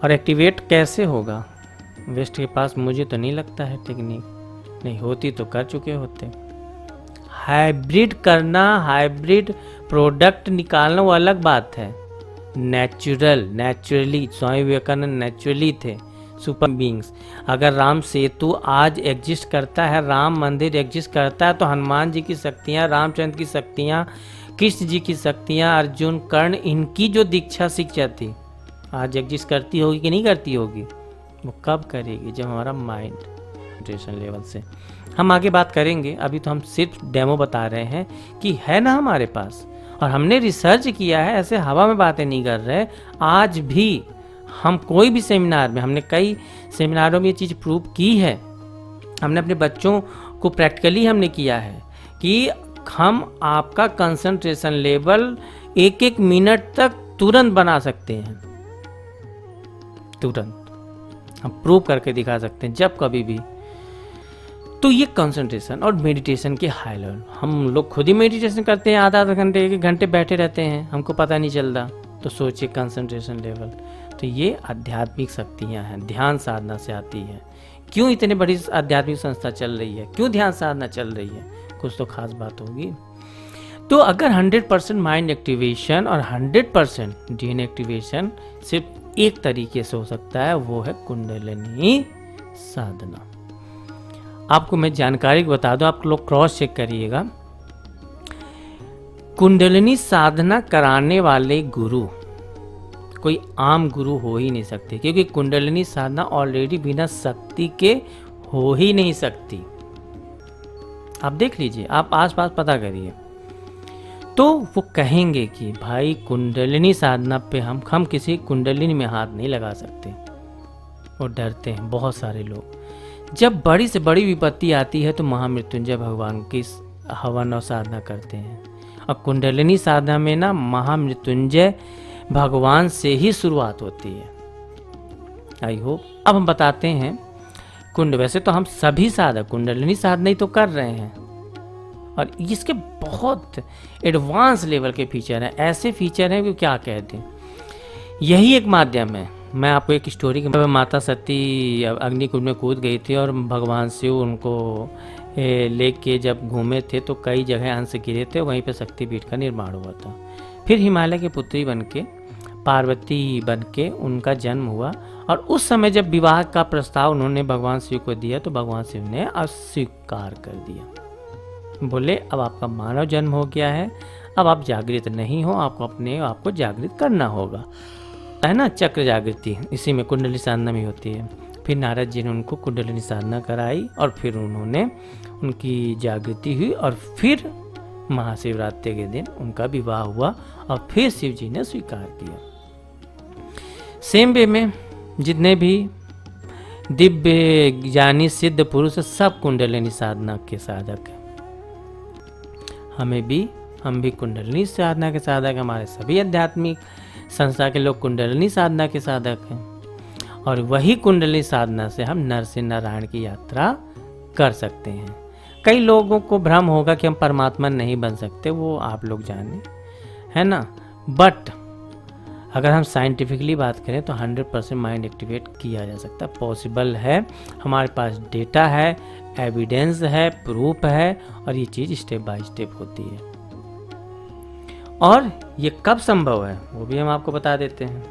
और एक्टिवेट कैसे होगा, वेस्ट के पास मुझे तो नहीं लगता है टेक्निक, नहीं होती तो कर चुके होते। हाइब्रिड करना, हाइब्रिड प्रोडक्ट निकालना वो अलग बात है। नेचुरली स्वामी विवेकानंद नेचुरली थे सुपर बीइंग्स। अगर राम सेतु आज एग्जिस्ट करता है, राम मंदिर एग्जिस्ट करता है, तो हनुमान जी की शक्तियाँ, रामचंद्र की शक्तियाँ, कृष्ण जी की शक्तियाँ, अर्जुन, कर्ण, इनकी जो दीक्षा शिक्षा थी आज एग्जिस्ट करती होगी कि नहीं करती होगी। वो कब करेगी, जब हमारा माइंड कंसंट्रेशन लेवल से। हम आगे बात करेंगे, अभी तो हम सिर्फ डेमो बता रहे हैं कि है ना हमारे पास, और हमने रिसर्च किया है, ऐसे हवा में बातें नहीं कर रहे। आज भी हम कोई भी सेमिनार में, हमने कई सेमिनारों में ये चीज़ प्रूव की है, हमने अपने बच्चों को प्रैक्टिकली हमने किया है कि हम आपका कंसंट्रेशन लेवल 1-1 मिनट तक तुरंत बना सकते हैं, तुरंत हम प्रूव करके दिखा सकते हैं जब कभी भी। तो ये कंसंट्रेशन और मेडिटेशन के हाई लेवल, हम लोग खुद ही मेडिटेशन करते हैं, आधा घंटे 1 घंटे बैठे रहते हैं, हमको पता नहीं चलता। तो सोचिए कंसंट्रेशन लेवल। तो ये आध्यात्मिक शक्तियाँ हैं, ध्यान साधना से आती है। क्यों इतनी बड़ी आध्यात्मिक संस्था चल रही है, क्यों ध्यान साधना चल रही है, कुछ तो खास बात होगी। तो अगर 100% माइंड एक्टिवेशन और 100% डीएनए एक्टिवेशन सिर्फ एक तरीके से हो सकता है, वो है कुंडलिनी साधना। आपको मैं जानकारी बता दूं, आप लोग क्रॉस चेक करिएगा। कुंडलिनी साधना कराने वाले गुरु कोई आम गुरु हो ही नहीं सकते, क्योंकि कुंडलिनी साधना ऑलरेडी बिना शक्ति के हो ही नहीं सकती। आप देख लीजिए, आप आसपास पता करिए, तो वो कहेंगे कि भाई कुंडलिनी साधना पे हम किसी कुंडलिनी में हाथ नहीं लगा सकते। वो डरते हैं बहुत सारे लोग। जब बड़ी से बड़ी विपत्ति आती है तो महामृत्युंजय भगवान की हवन और साधना करते हैं, और कुंडलिनी साधना में ना महामृत्युंजय भगवान से ही शुरुआत होती है। आई होप अब हम बताते हैं वैसे तो हम सभी साधक कुंडलिनी साधना ही तो कर रहे हैं, और इसके बहुत एडवांस लेवल के फीचर हैं। ऐसे फीचर हैं कि क्या कहते हैं, यही एक माध्यम है। मैं आपको एक स्टोरी की, माता सती अग्निकुंड में कूद गई थी और भगवान शिव उनको लेके जब घूमे थे तो कई जगह अंश गिरे थे, वहीं पे शक्तिपीठ का निर्माण हुआ था। फिर हिमालय की पुत्री बनके पार्वती बनके उनका जन्म हुआ, और उस समय जब विवाह का प्रस्ताव उन्होंने भगवान शिव को दिया तो भगवान शिव ने अस्वीकार कर दिया। बोले अब आपका मानव जन्म हो गया है, अब आप जागृत नहीं हो, आपको अपने आप को जागृत करना होगा, है ना। चक्र जागृति इसी में कुंडली साधना में होती है। फिर नारद जी ने उनको कुंडलिनी साधना कराई और फिर उन्होंने उनकी जागृति हुई, और फिर महाशिवरात्रि के दिन उनका विवाह हुआ और फिर शिव जी ने स्वीकार किया। सेम वे में जितने भी दिव्य ज्ञानी सिद्ध पुरुष सब कुंडलिनी साधना के साधक हैं। हम भी कुंडलिनी साधना के साधक, हमारे सभी आध्यात्मिक संस्था के लोग कुंडलिनी साधना के साधक हैं, और वही कुंडलिनी साधना से हम नर से नारायण की यात्रा कर सकते हैं। कई लोगों को भ्रम होगा कि हम परमात्मा नहीं बन सकते, वो आप लोग जाने, है ना। बट अगर हम साइंटिफिकली बात करें तो 100% माइंड एक्टिवेट किया जा सकता है, पॉसिबल है। हमारे पास डेटा है, एविडेंस है, प्रूफ है, और ये चीज़ स्टेप बाय स्टेप होती है। और ये कब संभव है वो भी हम आपको बता देते हैं।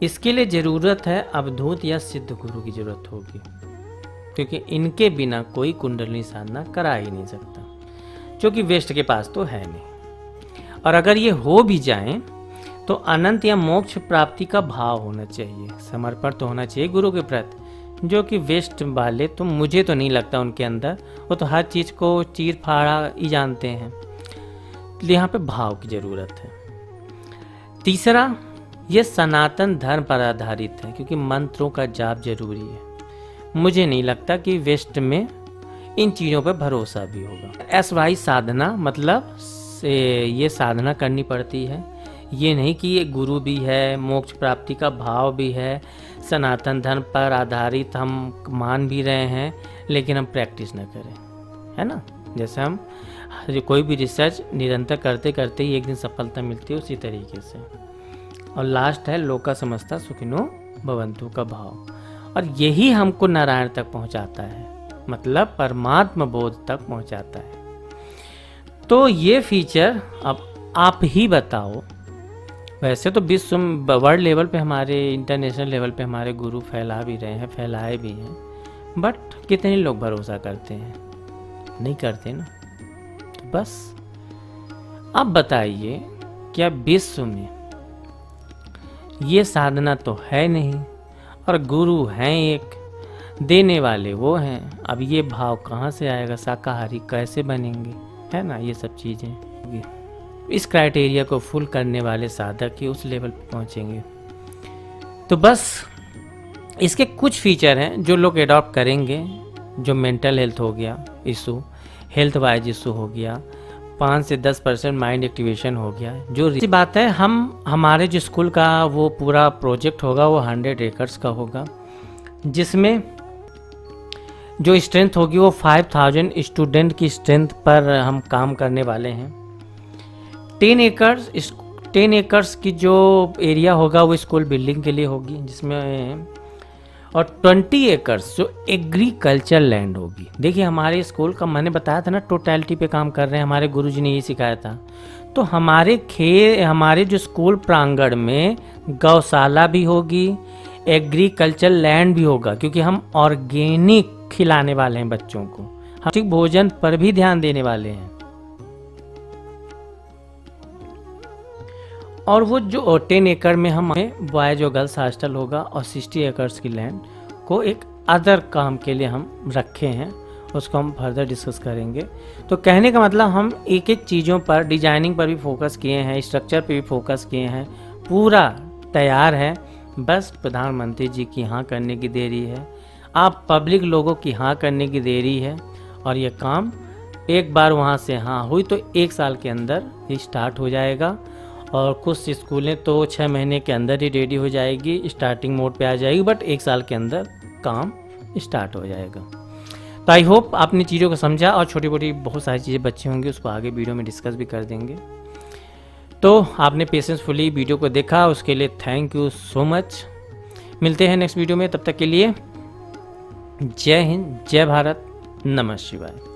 इसके लिए ज़रूरत है अवधूत या सिद्ध गुरु की ज़रूरत होगी, क्योंकि इनके बिना कोई कुंडलिनी साधना करा ही नहीं सकता, जो कि वेस्ट के पास तो है नहीं। और अगर ये हो भी जाए तो अनंत या मोक्ष प्राप्ति का भाव होना चाहिए, समर्पण तो होना चाहिए गुरु के प्रति, जो कि वेस्ट वाले तो मुझे तो नहीं लगता उनके अंदर, वो तो हर चीज़ को चीर फाड़ा ही जानते हैं। यहाँ पे भाव की ज़रूरत है। तीसरा, ये सनातन धर्म पर आधारित है, क्योंकि मंत्रों का जाप जरूरी है। मुझे नहीं लगता कि वेस्ट में इन चीज़ों पर भरोसा भी होगा। SY साधना मतलब ये साधना करनी पड़ती है, ये नहीं कि ये गुरु भी है, मोक्ष प्राप्ति का भाव भी है, सनातन धर्म पर आधारित हम मान भी रहे हैं, लेकिन हम प्रैक्टिस न करें, है ना। जैसे हम कोई भी रिसर्च निरंतर करते करते ही एक दिन सफलता मिलती है, उसी तरीके से। और लास्ट है लोका समस्ता सुखिनो भवन्तु का भाव, और यही हमको नारायण तक पहुंचाता है, मतलब परमात्मा बोध तक पहुंचाता है। तो ये फीचर अब आप ही बताओ। वैसे तो विश्व वर्ल्ड लेवल पे, हमारे इंटरनेशनल लेवल पे हमारे गुरु फैला भी रहे हैं, फैलाए भी हैं, बट कितने लोग भरोसा करते हैं? नहीं करते ना। तो बस अब बताइए, क्या विश्व में ये साधना तो है नहीं, और गुरु हैं एक, देने वाले वो हैं, अब ये भाव कहाँ से आएगा? शाकाहारी कैसे बनेंगे, है ना। ये सब चीज़ें, इस क्राइटेरिया को फुल करने वाले साधक ही उस लेवल पर पहुँचेंगे। तो बस इसके कुछ फीचर हैं जो लोग एडॉप्ट करेंगे, जो मेंटल हेल्थ हो गया इशू, हेल्थ वाइज इशू हो गया, 5 से 10% माइंड एक्टिवेशन हो गया। जो बात है, हमारे जो स्कूल का वो पूरा प्रोजेक्ट होगा वो 100 एकर्स का होगा, जिसमें जो स्ट्रेंथ होगी वो 5000 स्टूडेंट की स्ट्रेंथ पर हम काम करने वाले हैं। 10 एकर्स की जो एरिया होगा वो स्कूल बिल्डिंग के लिए होगी, जिसमें और 20 एकर्स जो एग्रीकल्चर लैंड होगी। देखिए हमारे स्कूल का, मैंने बताया था ना, टोटलिटी पे काम कर रहे हैं, हमारे गुरुजी ने ये सिखाया था। तो हमारे जो स्कूल प्रांगण में गौशाला भी होगी, एग्रीकल्चर लैंड भी होगा, क्योंकि हम ऑर्गेनिक खिलाने वाले हैं बच्चों को, हम ठीक भोजन पर भी ध्यान देने वाले हैं। और वो जो 10 एकड़ में हमें बॉयज और गर्ल्स हॉस्टल होगा, और 60 एकर्स की लैंड को एक अदर काम के लिए हम रखे हैं, उसको हम फर्दर डिस्कस करेंगे। तो कहने का मतलब, हम एक एक चीज़ों पर, डिजाइनिंग पर भी फोकस किए हैं, स्ट्रक्चर पर भी फोकस किए हैं, पूरा तैयार है। बस प्रधानमंत्री जी की हाँ करने की देरी है, आप पब्लिक लोगों की हाँ करने की देरी है, और ये काम एक बार वहाँ से हाँ हुई तो 1 साल के अंदर ये स्टार्ट हो जाएगा। और कुछ स्कूलें तो 6 महीने के अंदर ही रेडी हो जाएगी, स्टार्टिंग मोड पे आ जाएगी, बट 1 साल के अंदर काम स्टार्ट हो जाएगा। तो आई होप आपने चीज़ों को समझा, और छोटी मोटी बहुत सारी चीज़ें बच्चे होंगे उसको आगे वीडियो में डिस्कस भी कर देंगे। तो आपने पेशेंसफुली वीडियो को देखा, उसके लिए थैंक यू सो मच। मिलते हैं नेक्स्ट वीडियो में, तब तक के लिए जय हिंद, जय भारत, नमः शिवाय।